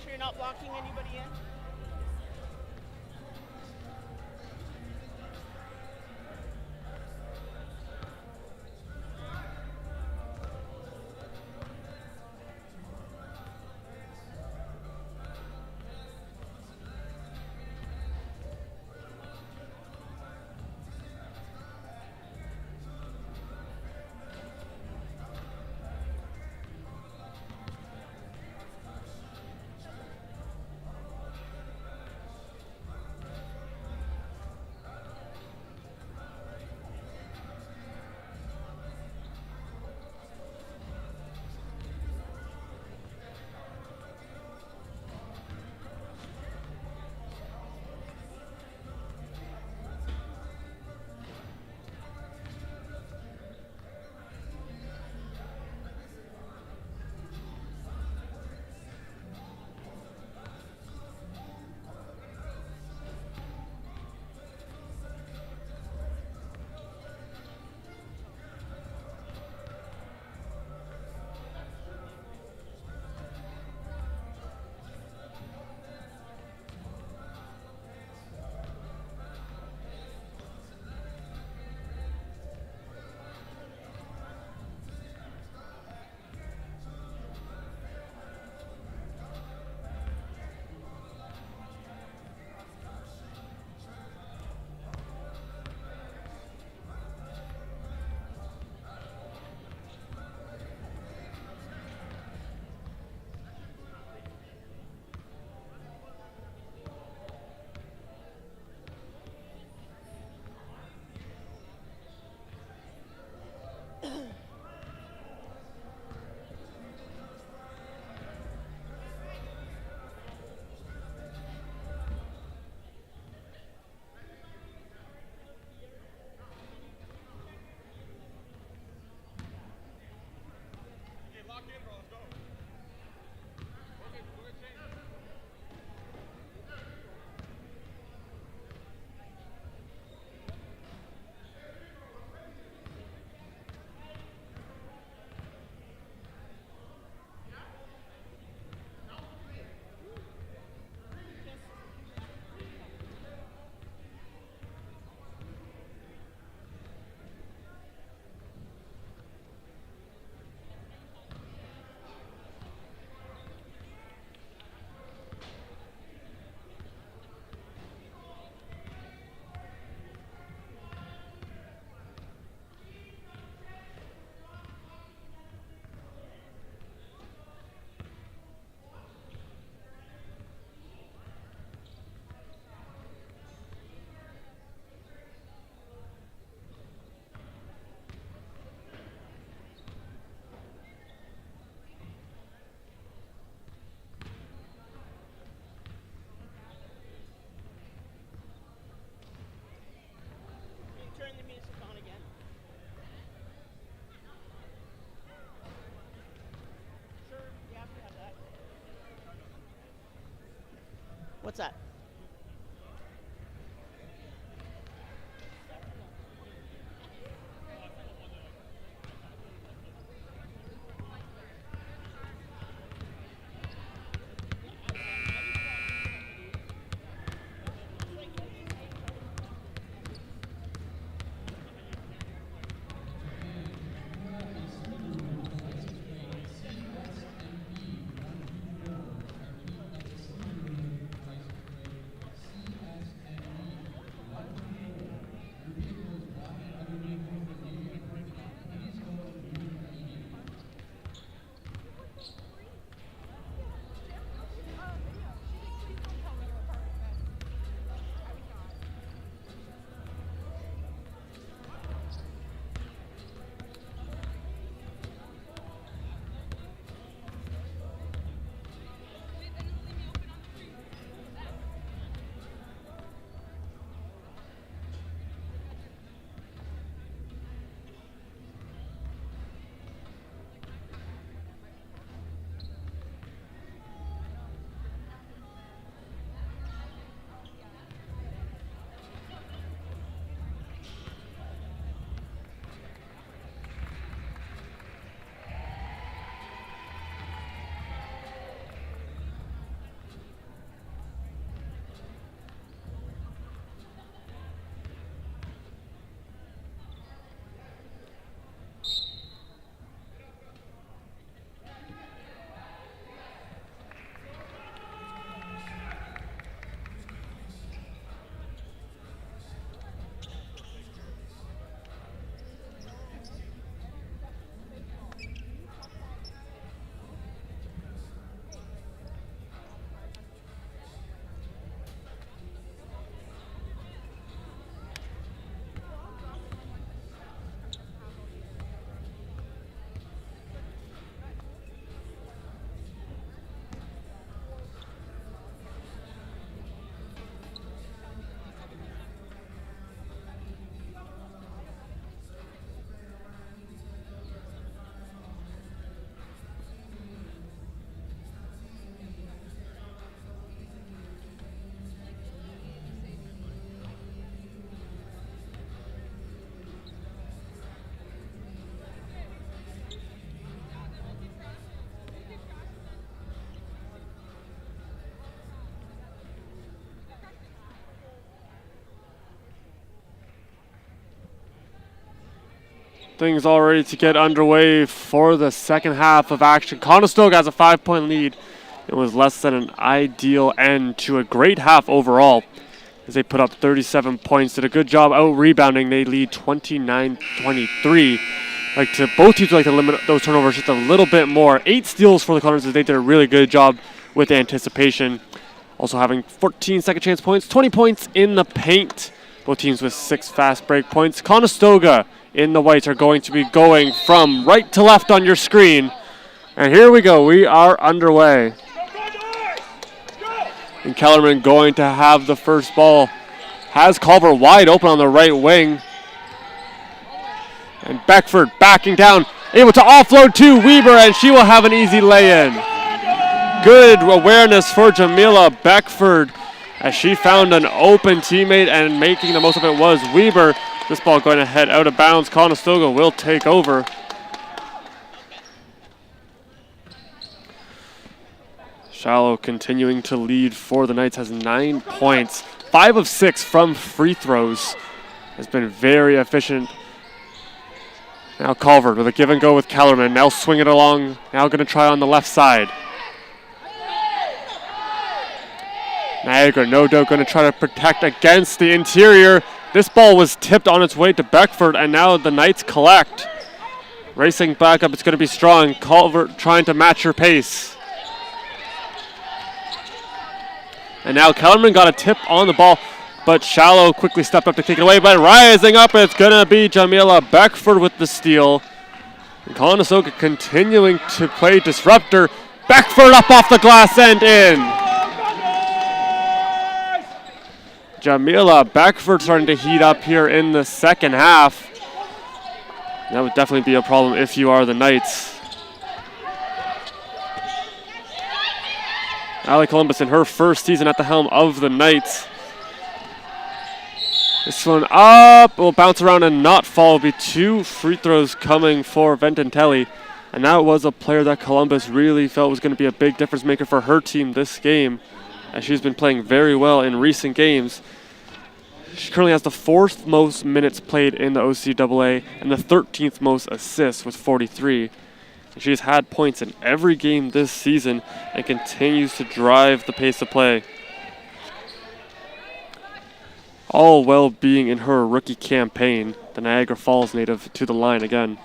sure you're not blocking anybody in. Turn the music on again. Sure, you have to have that. What's that? Things all ready to get underway for the second half of action. Conestoga has a 5-point lead. It was less than an ideal end to a great half overall, as they put up 37 points. Did a good job out rebounding. They lead 29-23. Both teams like to limit those turnovers just a little bit more. 8 steals for the Condors, as they did a really good job with anticipation. Also having 14 second chance points, 20 points in the paint. Both teams with 6 fast break points. Conestoga in the whites are going to be going from right to left on your screen. And here we go. We are underway. And Kellerman going to have the first ball. Has Culver wide open on the right wing. And Beckford backing down, able to offload to Weber, and she will have an easy lay-in. Good awareness for Jamila Beckford, as she found an open teammate, and making the most of it was Weber. This ball going to head out of bounds. Conestoga will take over. Shallow continuing to lead for the Knights, has 9 points. 5 of 6 from free throws. Has been very efficient. Now Culver with a give and go with Kellerman. Now swing it along. Now going to try on the left side. Niagara, no doubt, going to try to protect against the interior. This ball was tipped on its way to Beckford, and now the Knights collect. Racing back up, it's going to be strong. Culver trying to match her pace. And now Kellerman got a tip on the ball, but Shallow quickly stepped up to take it away. But rising up, it's going to be Jamila Beckford with the steal. And Conestoga continuing to play disruptor. Beckford up off the glass and in. Jamila Beckford starting to heat up here in the second half. That would definitely be a problem if you are the Knights. Allie Columbus in her first season at the helm of the Knights. This one up, will bounce around and not fall. Will be 2 free throws coming for Vententelli. And that was a player that Columbus really felt was going to be a big difference maker for her team this game, as she's been playing very well in recent games. She currently has the 4th most minutes played in the OCAA and the 13th most assists with 43. And she's had points in every game this season and continues to drive the pace of play. All well being in her rookie campaign. The Niagara Falls native to the line again.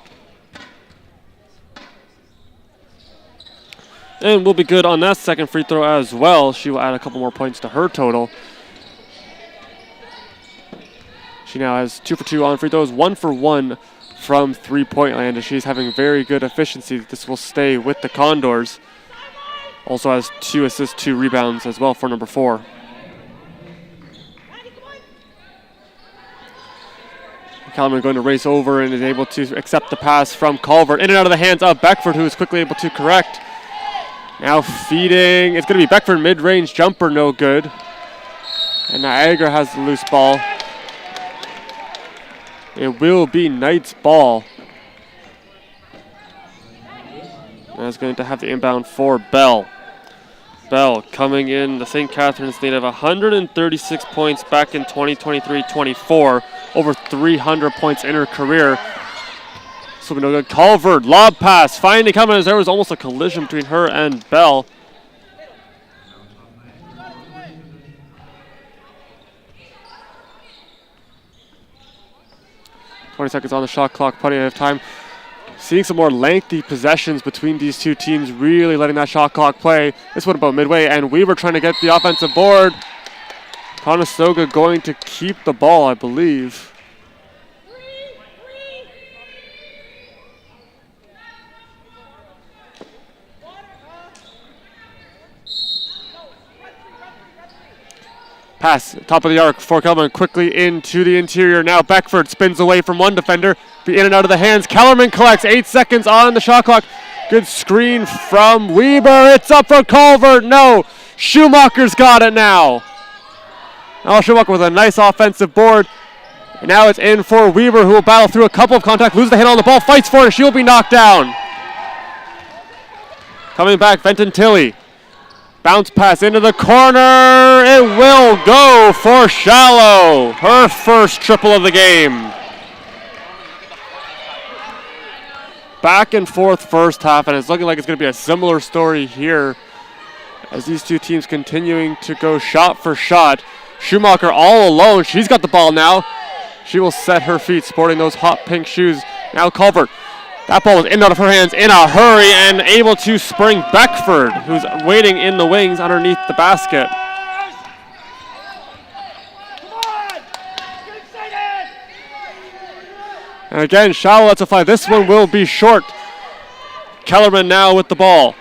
And will be good on that second free throw as well. She will add a couple more points to her total. She now has 2 for 2 on free throws, 1 for 1 from three-point land, and she's having very good efficiency. This will stay with the Condors. Also has 2 assists, 2 rebounds as well for number 4. Kellerman going to race over and is able to accept the pass from Culver. In and out of the hands of Beckford, who is quickly able to correct. Now feeding. It's going to be Beckford mid-range jumper, no good. And Niagara has the loose ball. It will be Knights ball. That's going to have the inbound for Bell. Bell coming in, the St. Catharines native, 136 points back in 2023-24. Over 300 points in her career. So we know good. Culver, lob pass, finally coming as there was almost a collision between her and Bell. "20 seconds on the shot clock, plenty of time." Seeing some more lengthy possessions between these two teams, really letting that shot clock play. This one about midway, and Weaver trying to get the offensive board. Conestoga going to keep the ball, I believe. Pass, top of the arc for Kellerman, quickly into the interior. Now Beckford spins away from one defender. Be in and out of the hands. Kellerman collects, 8 seconds on the shot clock. Good screen from Weber. It's up for Culver. No, Schumacher's got it now. Now Schumacher with a nice offensive board. And now it's in for Weber, who will battle through a couple of contacts, loses the hit on the ball, fights for it, she will be knocked down. Coming back, Fenton Tilley. Bounce pass into the corner. It will go for Shallow. Her first triple of the game. back and forth first half, and it's looking like it's going to be a similar story here as these two teams continuing to go shot for shot. Schumacher all alone. She's got the ball now. She will set her feet sporting those hot pink shoes. Now Culvert. That ball was in out of her hands in a hurry and able to spring Beckford, who's waiting in the wings underneath the basket. And again, Shallow lets it fly. This one will be short. Kellerman now with the ball.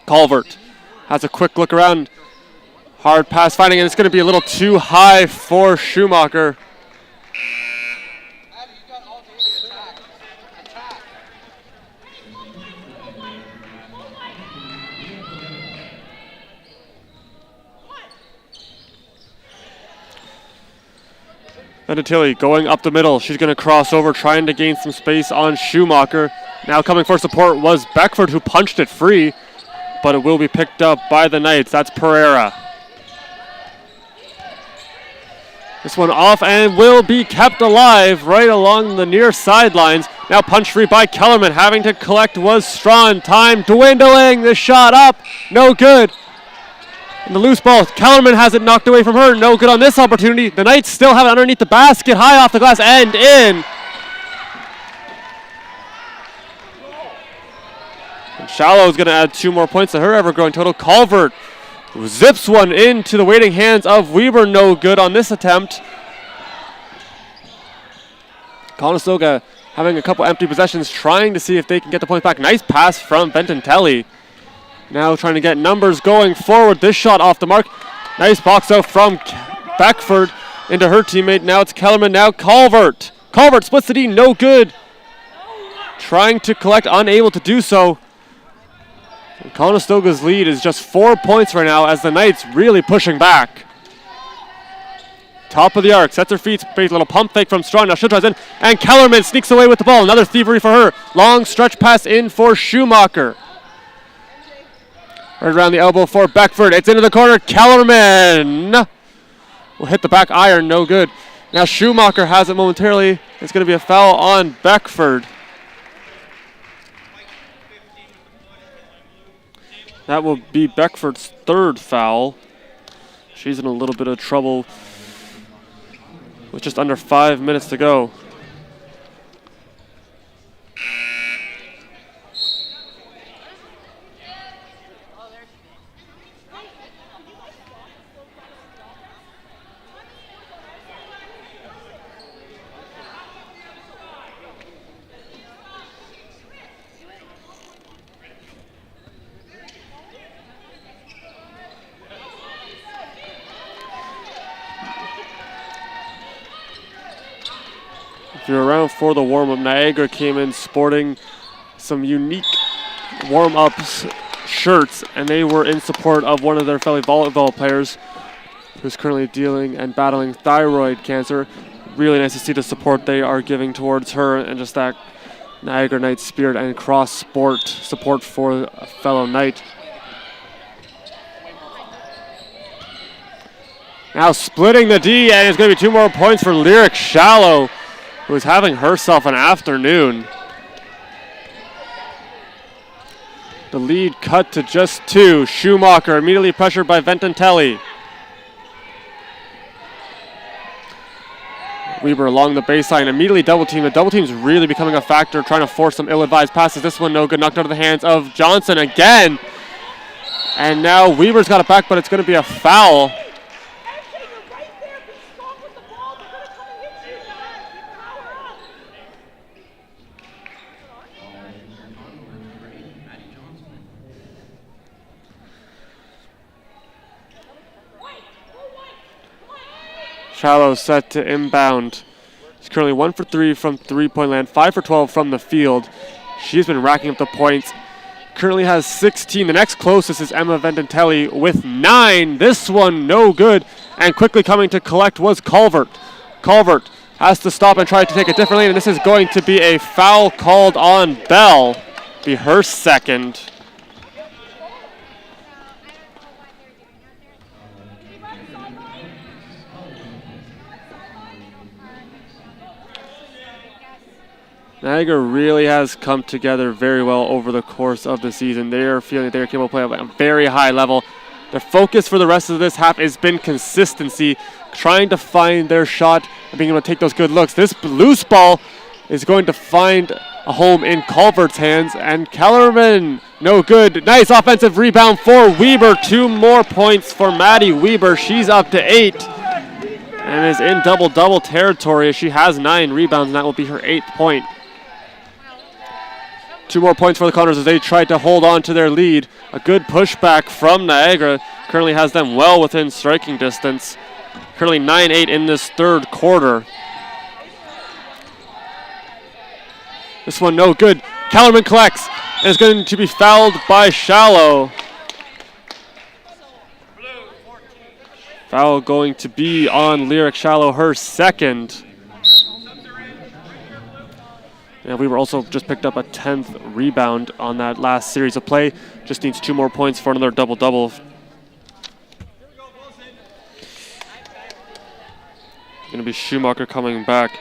Culvert has a quick look around. Hard pass finding, and it's going to be a little too high for Schumacher. Tilly going up the middle. She's going to cross over, trying to gain some space on Schumacher. Now coming for support was Beckford, who punched it free, but it will be picked up by the Knights. That's Pereira. This one off and will be kept alive right along the near sidelines. Now punch free by Kellerman. Having to collect was Strawn. Time dwindling. The shot up. No good. And the loose ball, Kellerman has it knocked away from her. No good on this opportunity. The Knights still have it underneath the basket, high off the glass and in. And Shallow's going to add 2 more points to her ever-growing total. Culvert zips one into the waiting hands of Weber. No good on this attempt. Conestoga having a couple empty possessions, trying to see if they can get the points back. Nice pass from Bentontelli. Now trying to get numbers going forward. This shot off the mark. Nice box out from Beckford into her teammate. Now it's Kellerman. Now Culvert. Culvert splits the D. No good. Trying to collect. Unable to do so. And Conestoga's lead is just 4 points right now as the Knights really pushing back. Top of the arc. Sets her feet. A little pump fake from Strong. Now she'll try in. And Kellerman sneaks away with the ball. Another thievery for her. Long stretch pass in for Schumacher. Right around the elbow for Beckford. It's into the corner. Kellerman will hit the back iron. No good. Now Schumacher has it momentarily. It's going to be a foul on Beckford. That will be Beckford's 3rd foul. She's in a little bit of trouble with just under 5 minutes to go. If you're around for the warm-up, Niagara came in sporting some unique warm-up shirts, and they were in support of one of their fellow volleyball players who's currently dealing and battling thyroid cancer. Really nice to see the support they are giving towards her and just that Niagara Knights spirit and cross-sport support for a fellow Knight. Now splitting the D, and it's going to be 2 more points for Lyric Shallow, who is having herself an afternoon. The lead cut to just 2. Schumacher immediately pressured by Ventantelli. Weber along the baseline, immediately double team. The double team's really becoming a factor, trying to force some ill-advised passes. This one no good, knocked out of the hands of Johnson again. And now Weber's got it back, but it's going to be a foul. Shallow set to inbound. She's currently 1 for 3 from three-point land, 5 for 12 from the field. She's been racking up the points. Currently has 16. The next closest is Emma Ventantelli with 9. This one no good. And quickly coming to collect was Culvert. Culvert has to stop and try to take a different lane, and this is going to be a foul called on Bell. Be her 2nd. Niagara really has come together very well over the course of the season. They are feeling that they're capable of playing at a very high level. Their focus for the rest of this half has been consistency, trying to find their shot and being able to take those good looks. This loose ball is going to find a home in Culvert's hands, and Kellerman, no good. Nice offensive rebound for Weber. 2 more points for Maddie Weber. She's up to 8 and is in double-double territory. She has 9 rebounds, and that will be her 8th point. 2 more points for the Condors as they try to hold on to their lead. A good pushback from Niagara currently has them well within striking distance. Currently 9-8 in this third quarter. This one no good. Kellerman collects and is going to be fouled by Shallow. Foul going to be on Lyric Shallow, her second. And we were also just picked up a 10th rebound on that last series of play. Just needs 2 more points for another double-double. Going to be Schumacher coming back.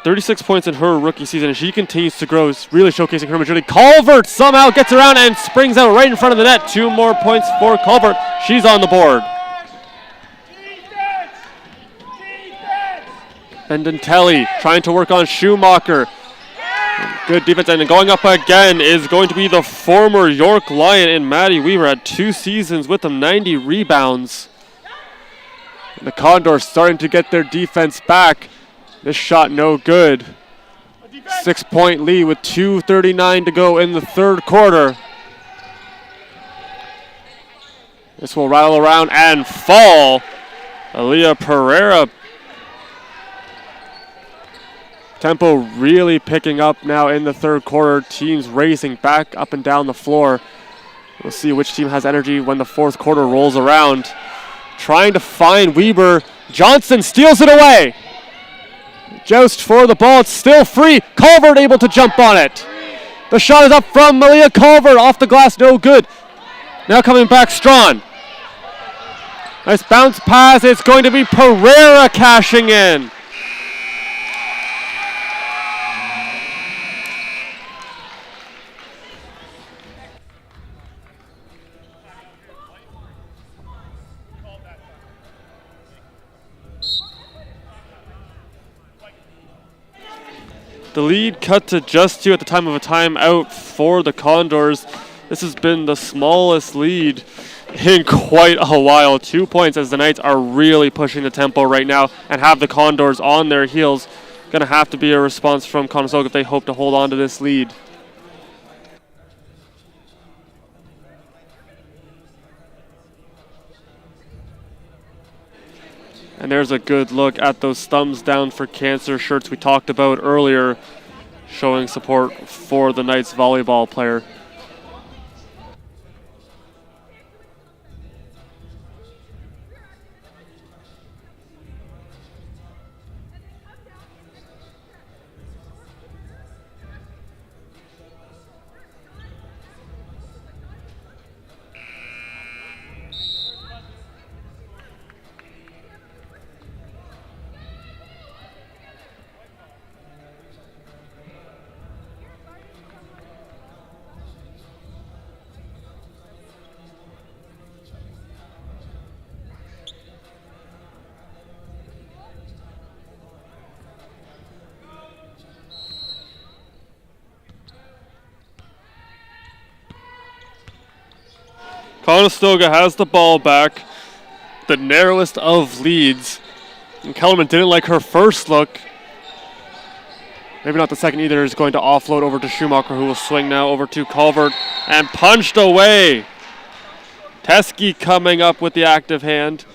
36 points in her rookie season, and she continues to grow, really showcasing her maturity. Culvert somehow gets around and springs out right in front of the net. 2 more points for Culvert. She's on the board. Bendentelli trying to work on Schumacher. Good defense, and going up again is going to be the former York Lion in Maddie Weaver. Had 2 seasons with them, 90 rebounds. And the Condors starting to get their defense back. This shot no good. 6-point lead with 2:39 to go in the third quarter. This will rattle around and fall. Aaliyah Pereira. Tempo really picking up now in the third quarter. Teams racing back up and down the floor. We'll see which team has energy when the fourth quarter rolls around. Trying to find Weber. Johnson steals it away. Joust for the ball. It's still free. Culvert able to jump on it. The shot is up from Malia Culvert. Off the glass, no good. Now coming back, Strawn. Nice bounce pass. It's going to be Pereira cashing in. The lead cut to just 2 at the time of a timeout for the Condors. This has been the smallest lead in quite a while. 2 points as the Knights are really pushing the tempo right now and have the Condors on their heels. Going to have to be a response from Conestoga if they hope to hold on to this lead. And there's a good look at those thumbs down for cancer shirts we talked about earlier, showing support for the Knights volleyball player. Conestoga has the ball back, the narrowest of leads. And Kellerman didn't like her first look. Maybe not the second either. Is going to offload over to Schumacher, who will swing now over to Culvert and punched away. Teskey coming up with the active hand.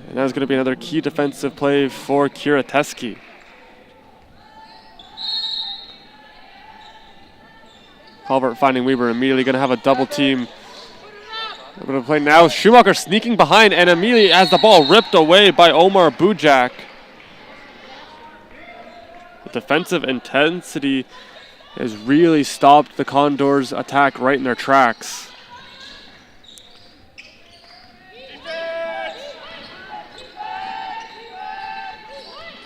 And that's going to be another key defensive play for Kira Teskey. Culvert finding Weber, immediately going to have a double team. We're going to play now. Schumacher sneaking behind and immediately has the ball ripped away by Omar Bujak. The defensive intensity has really stopped the Condors' attack right in their tracks.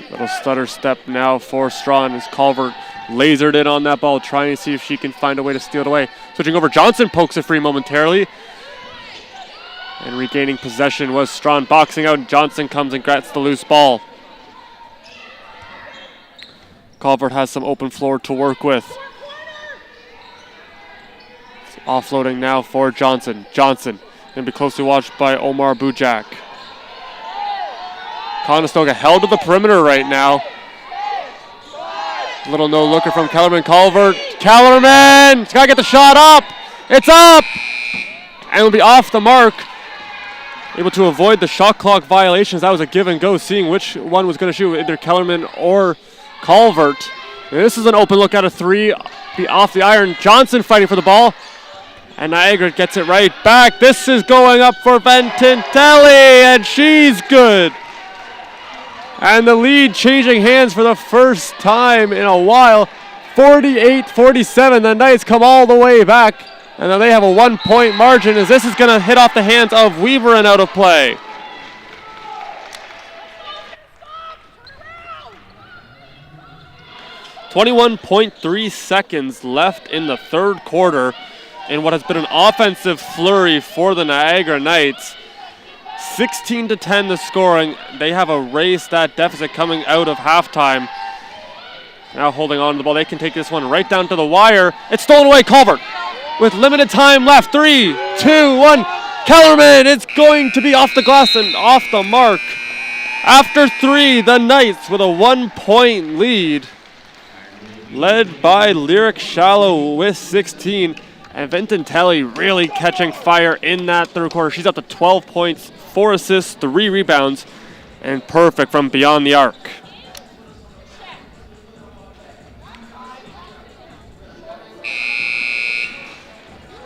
Little stutter step now for Strawn as Culvert lasered in on that ball, trying to see if she can find a way to steal it away. Switching over, Johnson pokes it free momentarily. And regaining possession was Strawn boxing out. Johnson comes and gets the loose ball. Calvert has some open floor to work with. It's offloading now for Johnson. Johnson going to be closely watched by Omar Bujak. Conestoga held to the perimeter right now. Little no-looker from Kellerman. Calvert. Kellerman! He's got to get the shot up. It's up! And will be off the mark. Able to avoid the shot clock violations. That was a give and go, seeing which one was going to shoot, either Kellerman or Calvert. And this is an open look at a three. Be off the iron. Johnson fighting for the ball. And Niagara gets it right back. This is going up for Ventintelli, and she's good. And the lead changing hands for the first time in a while. 48-47. The Knights come all the way back. And then they have a 1-point margin as this is going to hit off the hands of Weaver and out of play. .3 seconds left in the third quarter in what has been an offensive flurry for the Niagara Knights. 16-10 the scoring. They have erased that deficit coming out of halftime. Now holding on to the ball. They can take this one right down to the wire. It's stolen away. Calvert with limited time left. 3, 2, 1. Kellerman, it's going to be off the glass and off the mark. After 3, the Knights with a 1-point lead. Led by Lyric Shallow with 16. And Ventintelli really catching fire in that third quarter. She's up to 12 points, 4 assists, 3 rebounds, and perfect from beyond the arc.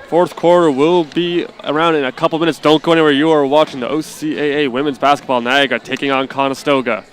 Fourth quarter will be around in a couple minutes. Don't go anywhere. You are watching the OCAA Women's Basketball Niagara taking on Conestoga.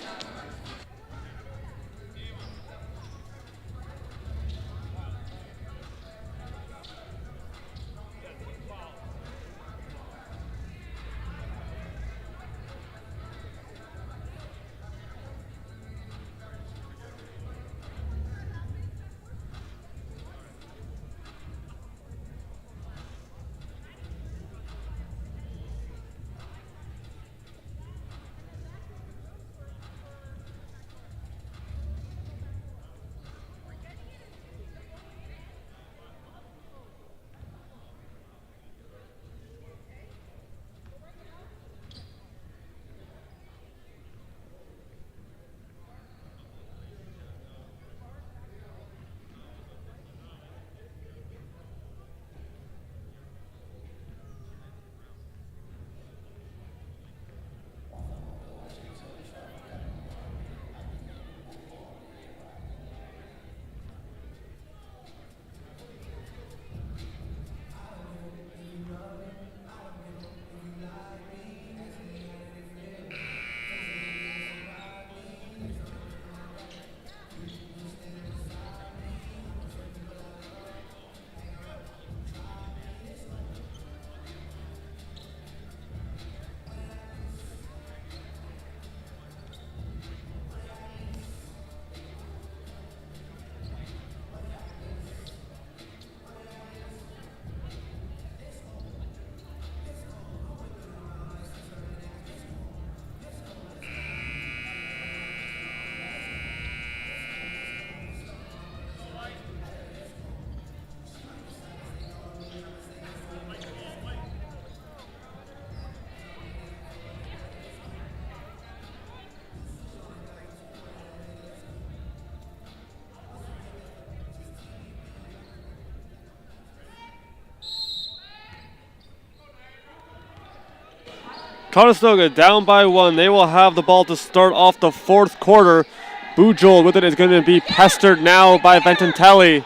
Conestoga down by 1. They will have the ball to start off the fourth quarter. Bujol with it is going to be pestered now by Ventintelli.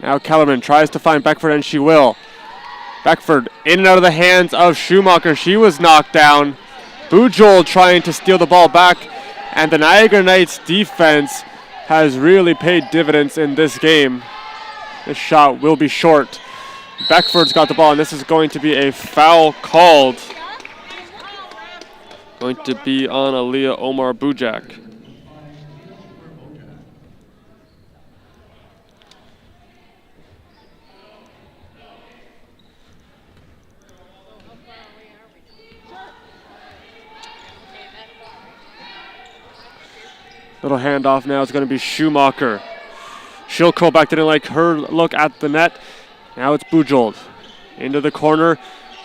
Now Kellerman tries to find Beckford, and she will. Beckford in and out of the hands of Schumacher. She was knocked down. Bujol trying to steal the ball back. And the Niagara Knights defense has really paid dividends in this game. This shot will be short. Beckford's got the ball, and this is going to be a foul called. Going to be on Aaliyah Omar Bujak. Little handoff now. It's going to be Schumacher. She'll curl back. Didn't like her look at the net. Now it's Bujold. Into the corner.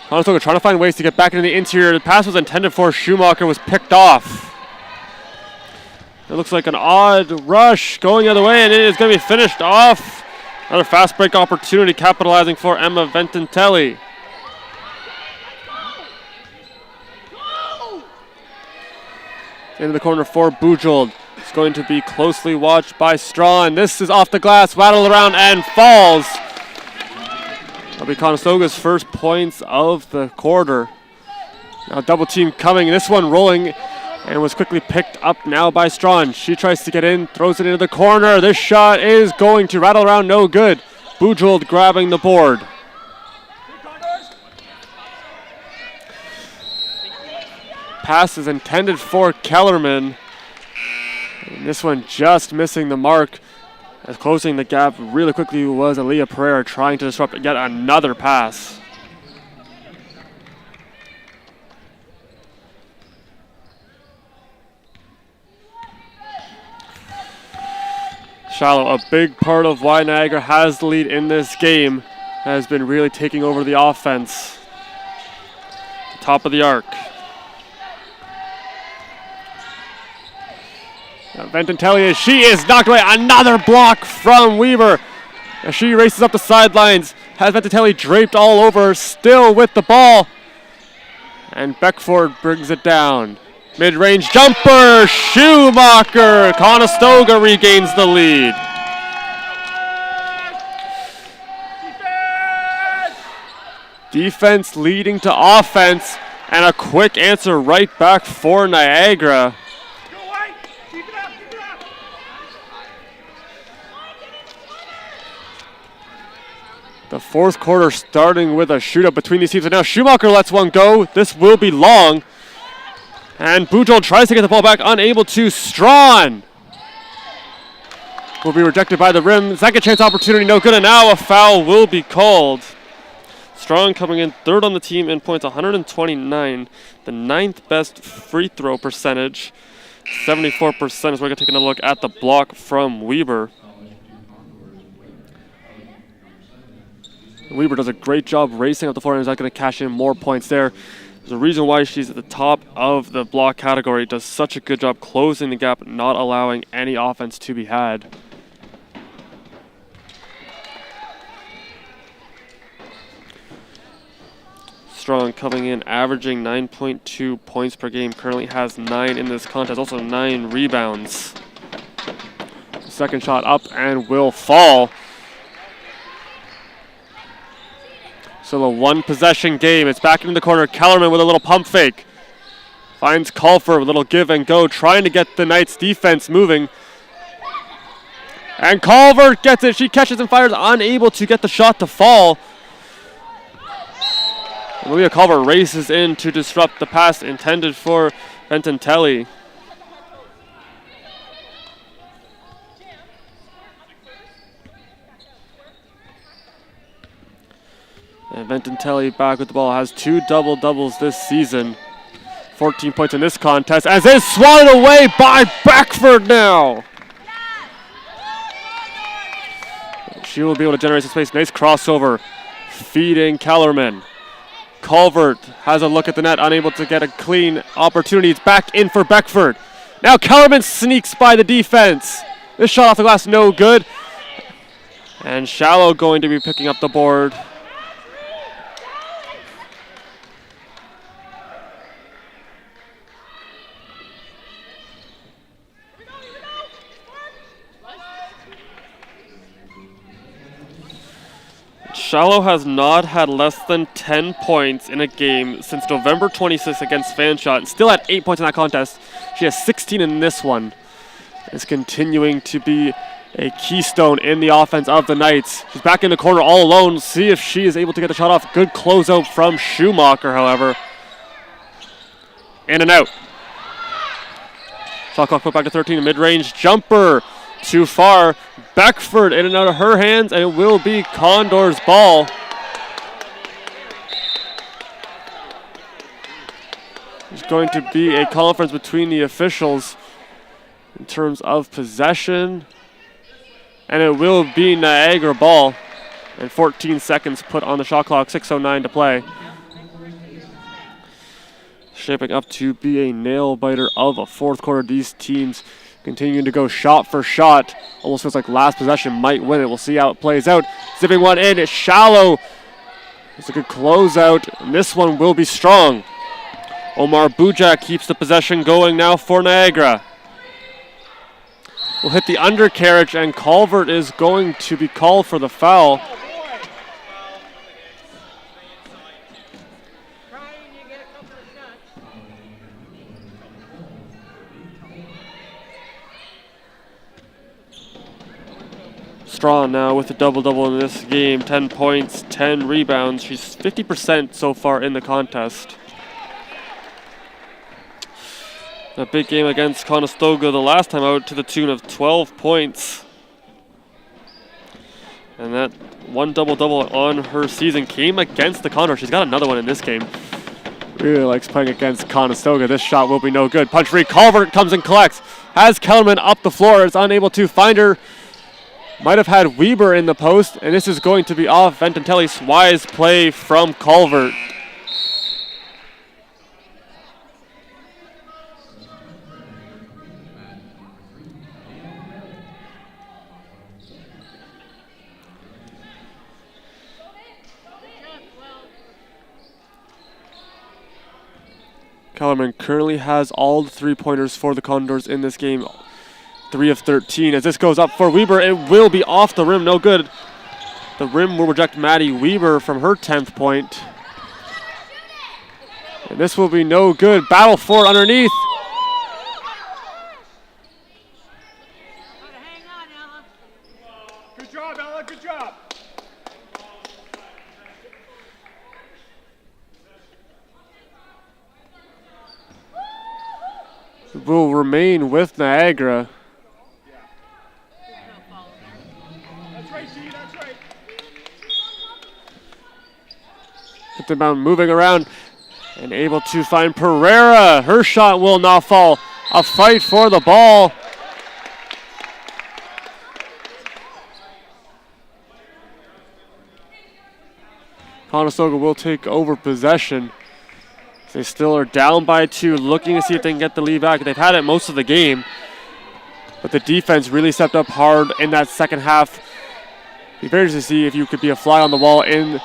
Conestoga trying to find ways to get back into the interior. The pass was intended for Schumacher, was picked off. It looks like an odd rush going the other way, and it is going to be finished off. Another fast break opportunity capitalizing for Emma Vententelli. Into the corner for Bujold. It's going to be closely watched by Strawn. This is off the glass, rattled around and falls. That'll be Conestoga's first points of the quarter. Now double team coming, this one rolling, and was quickly picked up now by Strawn. She tries to get in, throws it into the corner. This shot is going to rattle around, no good. Bujold grabbing the board. Pass is intended for Kellerman. And this one just missing the mark. As closing the gap really quickly was Aaliyah Pereira trying to disrupt yet another pass. Shallow, a big part of why Niagara has the lead in this game, has been really taking over the offense. Top of the arc. Vententelli, she is knocked away. Another block from Weaver. As she races up the sidelines, has Vententelli draped all over, still with the ball. And Beckford brings it down. Mid-range jumper, Schumacher. Conestoga regains the lead. Defense leading to offense, and a quick answer right back for Niagara. The fourth quarter starting with a shootout between these teams. And now Schumacher lets one go. This will be long. And Bujold tries to get the ball back, unable to. Strawn will be rejected by the rim. Second chance opportunity, no good. And now a foul will be called. Strawn coming in third on the team in points, 129. The ninth best free throw percentage, 74%. As we're going to take another look at the block from Weber. Weber does a great job racing up the floor and is not going to cash in more points there. There's a reason why she's at the top of the block category. Does such a good job closing the gap, not allowing any offense to be had. Strong coming in, averaging 9.2 points per game. Currently has 9 in this contest, also 9 rebounds. Second shot up and will fall. Still a one-possession game. It's back into the corner. Kellerman with a little pump fake. Finds Culfer, a little give and go, trying to get the Knights' defense moving. And Culver gets it. She catches and fires, unable to get the shot to fall. Malia Culver races in to disrupt the pass intended for Vententelli. And Vententelli back with the ball, has 2 double-doubles this season. 14 points in this contest, as it's swatted away by Beckford now. She will be able to generate some space. Nice crossover, feeding Kellerman. Culvert has a look at the net, unable to get a clean opportunity. It's back in for Beckford. Now Kellerman sneaks by the defense. This shot off the glass, no good. And Shallow going to be picking up the board. Shallow has not had less than 10 points in a game since November 26th against Fanshot. Still at 8 points in that contest. She has 16 in this one. Is continuing to be a keystone in the offense of the Knights. She's back in the corner all alone. See if she is able to get the shot off. Good closeout from Schumacher, however. In and out. Shot clock put back to 13. Mid-range jumper. Too far. Beckford in and out of her hands, and it will be Condors' ball. There's going to be a conference between the officials. in terms of possession. And it will be Niagara ball. And 14 seconds put on the shot clock, 6:09 to play. Shaping up to be a nail-biter of a fourth quarter. These teams continuing to go shot for shot. Almost feels like last possession might win it. We'll see how it plays out. Zipping one in, it's shallow. It's a good closeout, and this one will be strong. Omar Bujak keeps the possession going now for Niagara. Will hit the undercarriage, and Calvert is going to be called for the foul. Strawn now with a double-double in this game. 10 points, 10 rebounds. She's 50% so far in the contest. A big game against Conestoga the last time out to the tune of 12 points. And that one double-double on her season came against the Condors. She's got another one in this game. Really likes playing against Conestoga. This shot will be no good. Punch free. Calvert comes and collects. Has Kellerman up the floor. Is unable to find her. Might have had Weber in the post. And this is going to be off Ventantelli's wise play from Calvert. Kellerman currently has all the three-pointers for the Condors in this game. 3 of 13. As this goes up for Weber, it will be off the rim. No good. The rim will reject Maddie Weber from her 10th point. And this will be no good. Battle for it underneath. Good job, Ella. Good job. Will remain with Niagara. That's right, G. That's right. Hit the mound, moving around and able to find Pereira. Her shot will not fall. A fight for the ball. Conestoga will take over possession. They still are down by 2, looking to see if they can get the lead back. They've had it most of the game, but the defense really stepped up hard in that second half. Be very interesting to see if you could be a fly on the wall and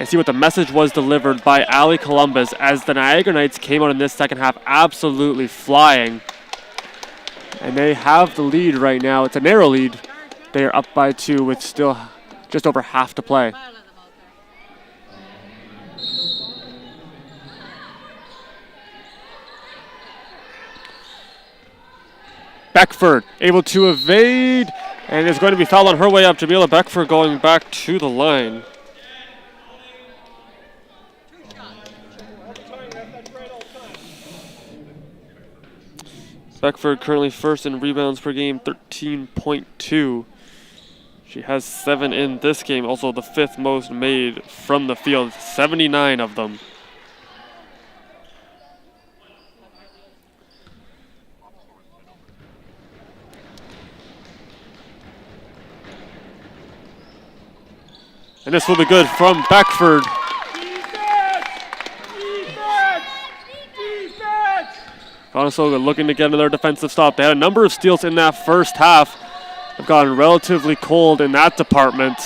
see what the message was delivered by Ali Columbus as the Niagara Knights came out in this second half absolutely flying. And they have the lead right now. It's a narrow lead. They are up by 2 with still just over half to play. Beckford able to evade and is going to be fouled on her way up. Jamila Beckford going back to the line. Beckford currently first in rebounds per game, 13.2. She has 7 in this game, also the 5th most made from the field, 79 of them. And this will be good from Beckford. Conestoga looking to get another defensive stop. They had a number of steals in that first half. They've gotten relatively cold in that department.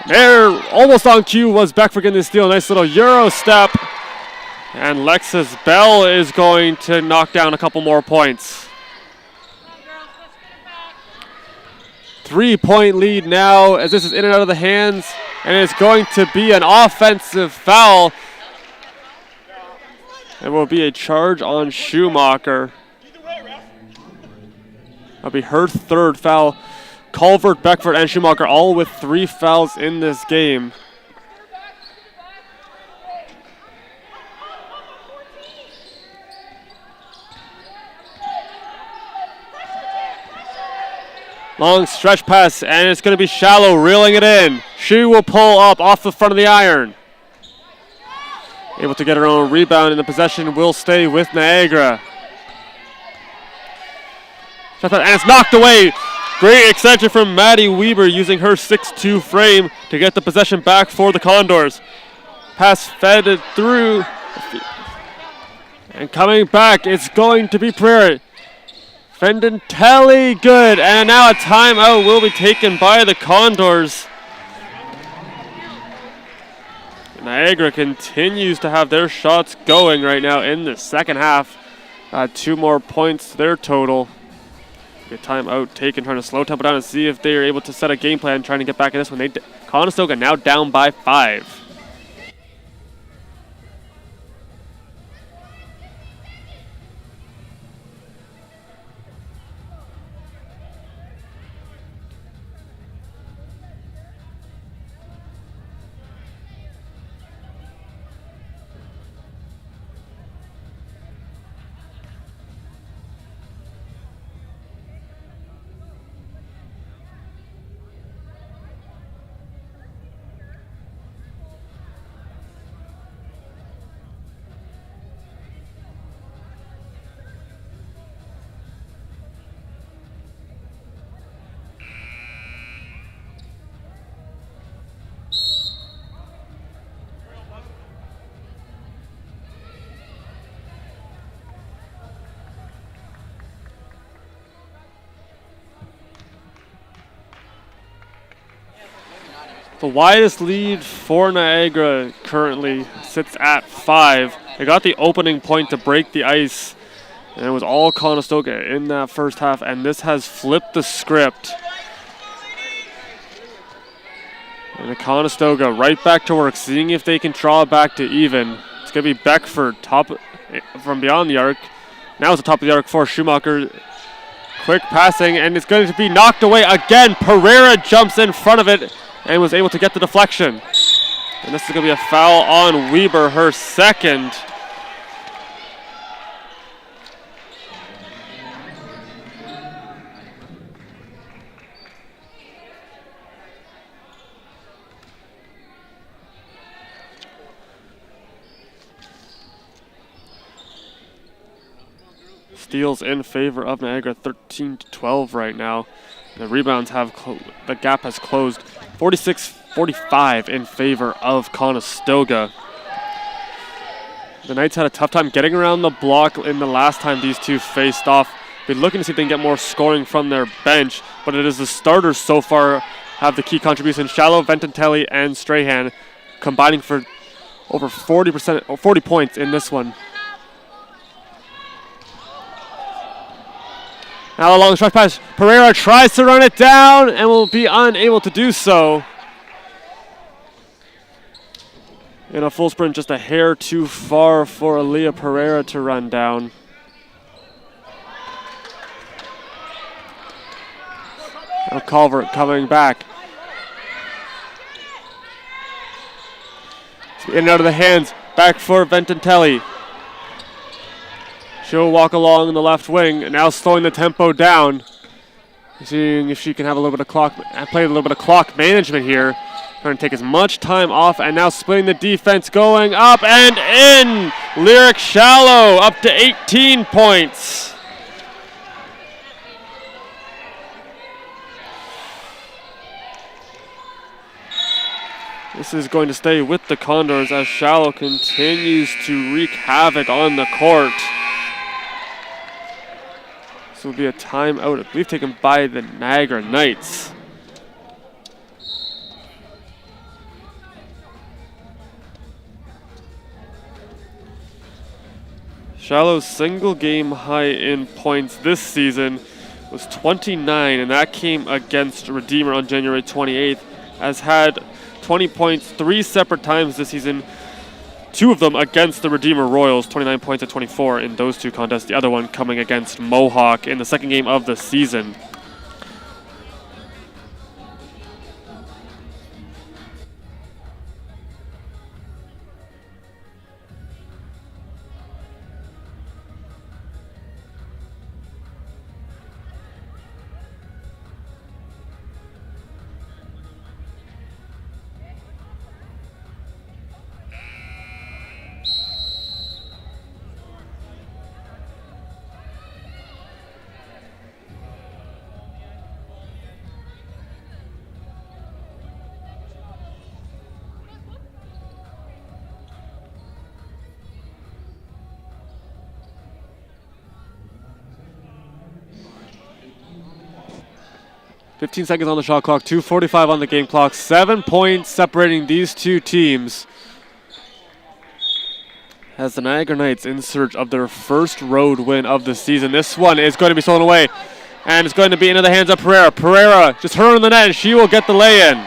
There, almost on cue, was Beckford getting the steal. Nice little Euro step. And Lexus Bell is going to knock down a couple more points. 3-point lead now as this is in and out of the hands, and it's going to be an offensive foul. It will be a charge on Schumacher. That'll be her 3rd foul. Calvert, Beckford, and Schumacher all with 3 fouls in this game. Long stretch pass, and it's going to be shallow, reeling it in. She will pull up off the front of the iron. Able to get her own rebound, and the possession will stay with Niagara. And it's knocked away. Great extension from Maddie Weber using her 6'2 frame to get the possession back for the Condors. Pass fed it through. And coming back, it's going to be Pereira. Fendentelli, good. And now a timeout will be taken by the Condors. Niagara continues to have their shots going right now in the second half. 2 more points to their total. Good timeout taken, trying to slow tempo down and see if they are able to set a game plan, trying to get back in this one. Conestoga now down by 5. The widest lead for Niagara currently sits at 5. They got the opening point to break the ice, and it was all Conestoga in that first half, and this has flipped the script. And the Conestoga right back to work, seeing if they can draw back to even. It's going to be Beckford top from beyond the arc. Now it's the top of the arc for Schumacher. Quick passing, and it's going to be knocked away again. Pereira jumps in front of it and was able to get the deflection. And this is going to be a foul on Weber, her second. Steals in favor of Niagara, 13-12 right now. The rebounds have, the gap has closed 46-45 in favor of Conestoga. The Knights had a tough time getting around the block in the last time these two faced off. Been looking to see if they can get more scoring from their bench, but it is the starters so far have the key contributions. Shallow, Vententelli, and Strahan combining for over 40% or 40 points in this one. Now a long stretch pass. Pereira tries to run it down and will be unable to do so. In a full sprint, just a hair too far for Aaliyah Pereira to run down. Now Culvert coming back. In and out of the hands. Back for Vententelli. She'll walk along the left wing, and now slowing the tempo down. Seeing if she can have a little bit of play a little bit of clock management here. Trying to take as much time off, and now splitting the defense, going up and in. Lyric Shallow up to 18 points. This is going to stay with the Condors as Shallow continues to wreak havoc on the court. Will be a timeout, I believe, taken by the Niagara Knights. Shallow's single game high in points this season was 29, and that came against Redeemer on January 28th, has had 20 points 3 separate times this season. 2 of them against the Redeemer Royals, 29 points at 24 in those 2 contests. The other one coming against Mohawk in the second game of the season. 15 seconds on the shot clock, 2:45 on the game clock, 7 points separating these two teams. As the Niagara Knights in search of their first road win of the season. This one is going to be stolen away, and it's going to be into the hands of Pereira. Pereira, just her in the net, and she will get the lay-in.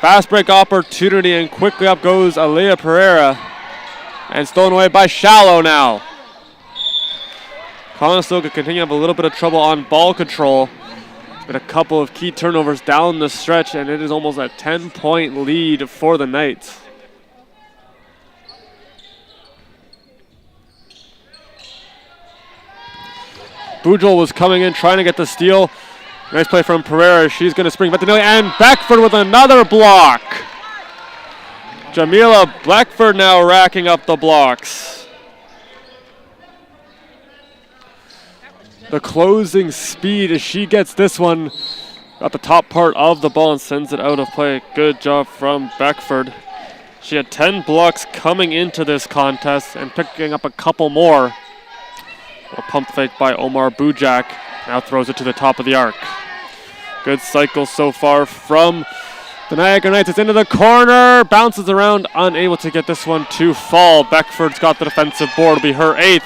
Fast break opportunity, and quickly up goes Alea Pereira, and stolen away by Shallow now. Conestoga continue to have a little bit of trouble on ball control. There's been a couple of key turnovers down the stretch, and it is almost a 10-point lead for the Knights. Bujol was coming in, trying to get the steal. Nice play from Pereira. She's going to spring back to Nelly, and Beckford with another block. Jamila Blackford now racking up the blocks. The closing speed as she gets this one at the top part of the ball and sends it out of play. Good job from Beckford. She had 10 blocks coming into this contest and picking up a couple more. A pump fake by Omar Bujak. Now throws it to the top of the arc. Good cycle so far from the Niagara Knights. It's into the corner. Bounces around, unable to get this one to fall. Beckford's got the defensive board. It'll be her 8th.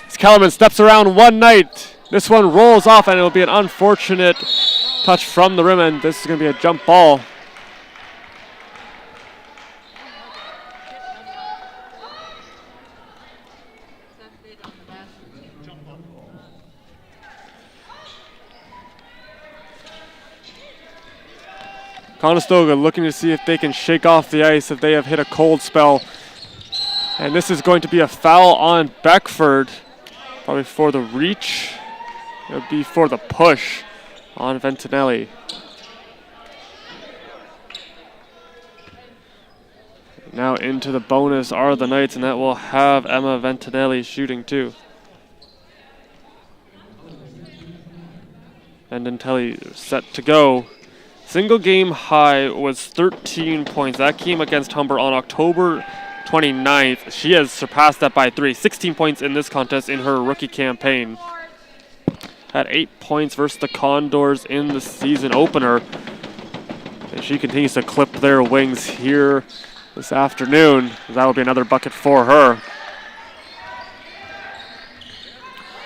As Kellerman steps around one Knight. This one rolls off, and it will be an unfortunate touch from the rim, and this is going to be a jump ball. Conestoga looking to see if they can shake off the ice, if they have hit a cold spell. And this is going to be a foul on Beckford. Probably for the reach. It'll be for the push on Ventinelli. Now into the bonus are the Knights, and that will have Emma Ventinelli shooting too. Ventinelli set to go. Single game high was 13 points. That came against Humber on October 29th. She has surpassed that by 3. 16 points in this contest in her rookie campaign. Had 8 points versus the Condors in the season opener. And she continues to clip their wings here this afternoon. That will be another bucket for her.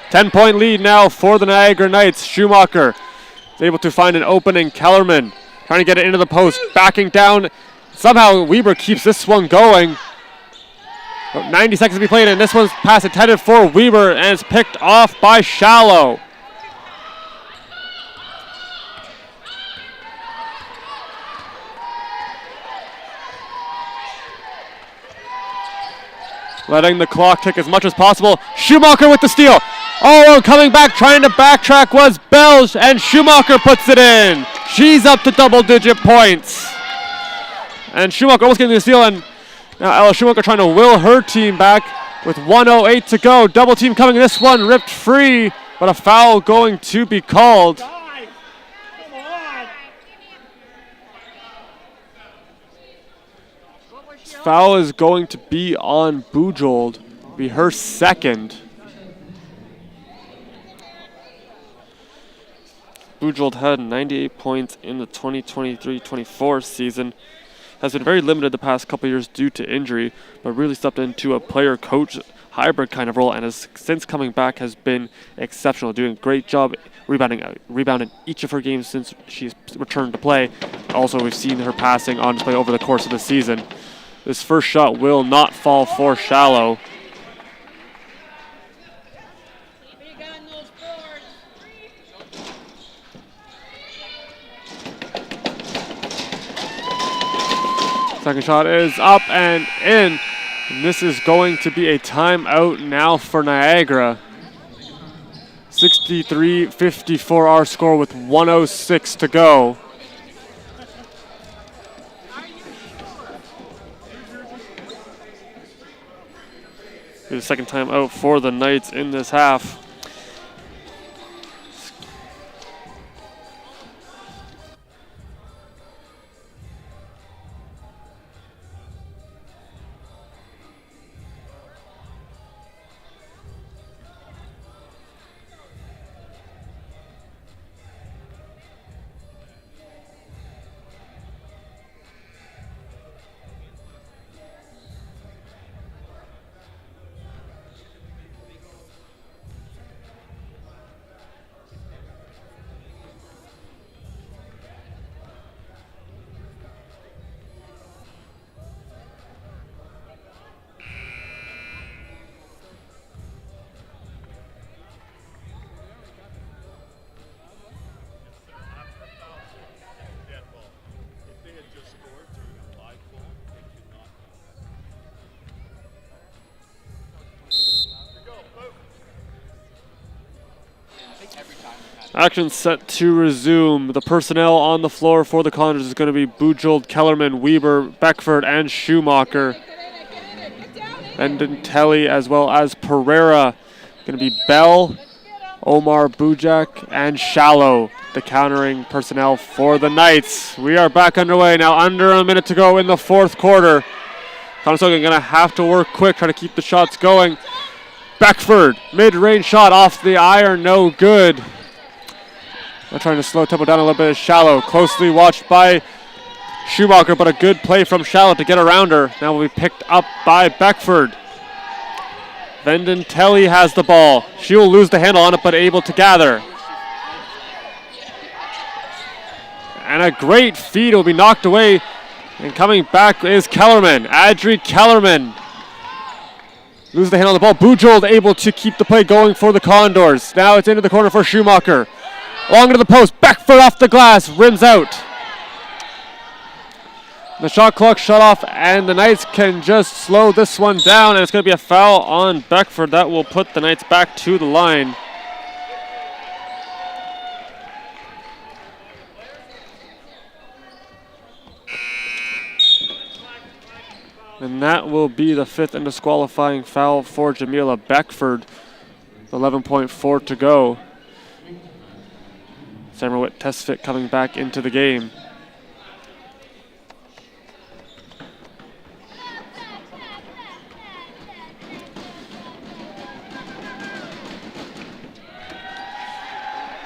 10-point lead now for the Niagara Knights. Schumacher is able to find an opening. Kellerman trying to get it into the post, backing down. Somehow Weber keeps this one going. 90 seconds to be played, and this one's pass intended for Weber, and it's picked off by Shallow. Letting the clock tick as much as possible. Schumacher with the steal. Oh, coming back, trying to backtrack was Belge, and Schumacher puts it in. She's up to double-digit points. And Schumacher almost getting the steal, and now Ella Schumacher trying to will her team back with 1:08 to go. Double team coming. This one ripped free, but a foul going to be called. Foul is going to be on Bujold. Be her second. Bujold had 98 points in the 2023-24 season. Has been very limited the past couple years due to injury, but really stepped into a player-coach hybrid kind of role, and has since coming back has been exceptional, doing a great job rebounding each of her games since she's returned to play. Also, we've seen her passing on display over the course of the season. This first shot will not fall for Shallow. Second shot is up and in. And this is going to be a timeout now for Niagara. 63-54 our score with 1:06 to go. The second time out for the Knights in this half. Action set to resume. The personnel on the floor for the Condors is going to be Bujold, Kellerman, Weber, Beckford, and Schumacher. Vendentelli as well as Pereira. Going to be Bell, Omar Bujak, and Shallow, the countering personnel for the Knights. We are back underway now, under a minute to go in the fourth quarter. Conestoga going to have to work quick, try to keep the shots going. Beckford, mid-range shot off the iron, no good. They're trying to slow tempo down a little bit. Shallow, closely watched by Schumacher, but a good play from Shallow to get around her. Now will be picked up by Beckford. Vendentelli has the ball. She will lose the handle on it, but able to gather. And a great feed will be knocked away. And coming back is Kellerman. Adri Kellerman. Loses the handle on the ball. Bujold able to keep the play going for the Condors. Now it's into the corner for Schumacher. Long into the post. Beckford off the glass. Rims out. The shot clock shut off, and the Knights can just slow this one down, and it's going to be a foul on Beckford. That will put the Knights back to the line. And that will be the fifth and disqualifying foul for Jamila Beckford. 11.4 to go. Samarwit Tesfit coming back into the game.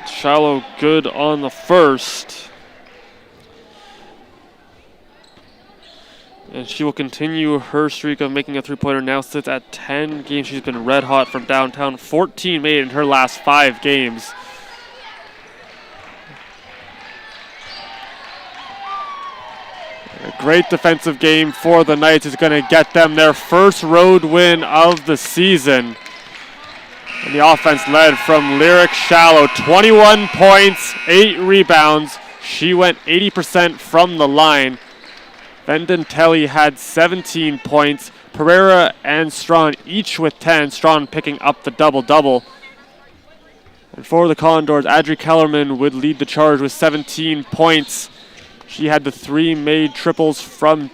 Shallow good on the first. And she will continue her streak of making a three-pointer. Now sits at 10 games. She's been red hot from downtown. 14 made in her last 5 games. A great defensive game for the Knights is going to get them their first road win of the season. And the offense led from Lyric Shallow. 21 points, 8 rebounds. She went 80% from the line. Vendentelli had 17 points. Pereira and Strawn each with 10. Strawn picking up the double-double. And for the Condors, Adri Kellerman would lead the charge with 17 points. She had the 3 made triples on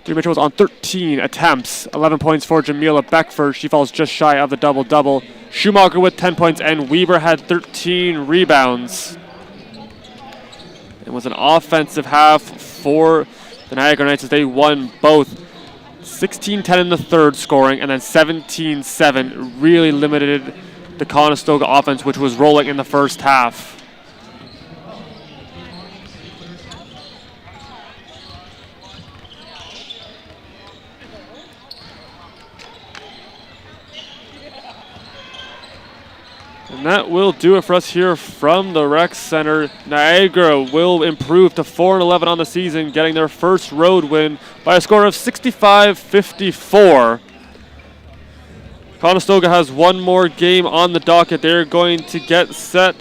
13 attempts. 11 points for Jamila Beckford. She falls just shy of the double-double. Schumacher with 10 points, and Weber had 13 rebounds. It was an offensive half for the Niagara Knights as they won both. 16-10 in the third scoring, and then 17-7 really limited the Conestoga offense, which was rolling in the first half. And that will do it for us here from the Rec Center. Niagara will improve to 4-11 on the season, getting their first road win by a score of 65-54. Conestoga has one more game on the docket. They're going to get set,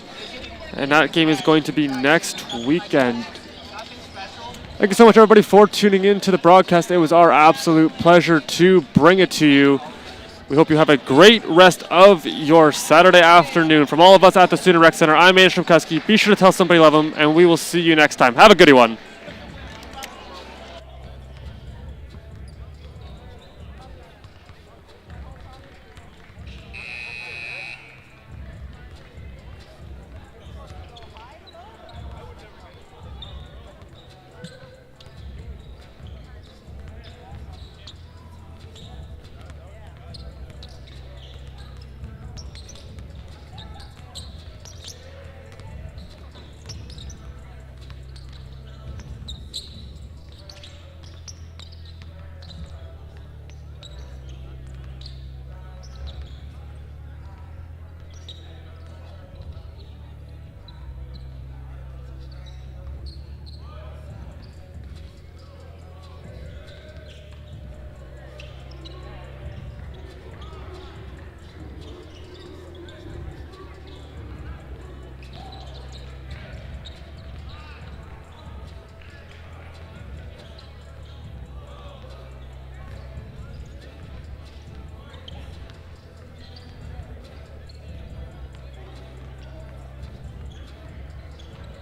and that game is going to be next weekend. Thank you so much, everybody, for tuning in to the broadcast. It was our absolute pleasure to bring it to you. We hope you have a great rest of your Saturday afternoon. From all of us at the Student Rec Center, I'm Ian Shrimkuski. Be sure to tell somebody you love them, and we will see you next time. Have a goodie one.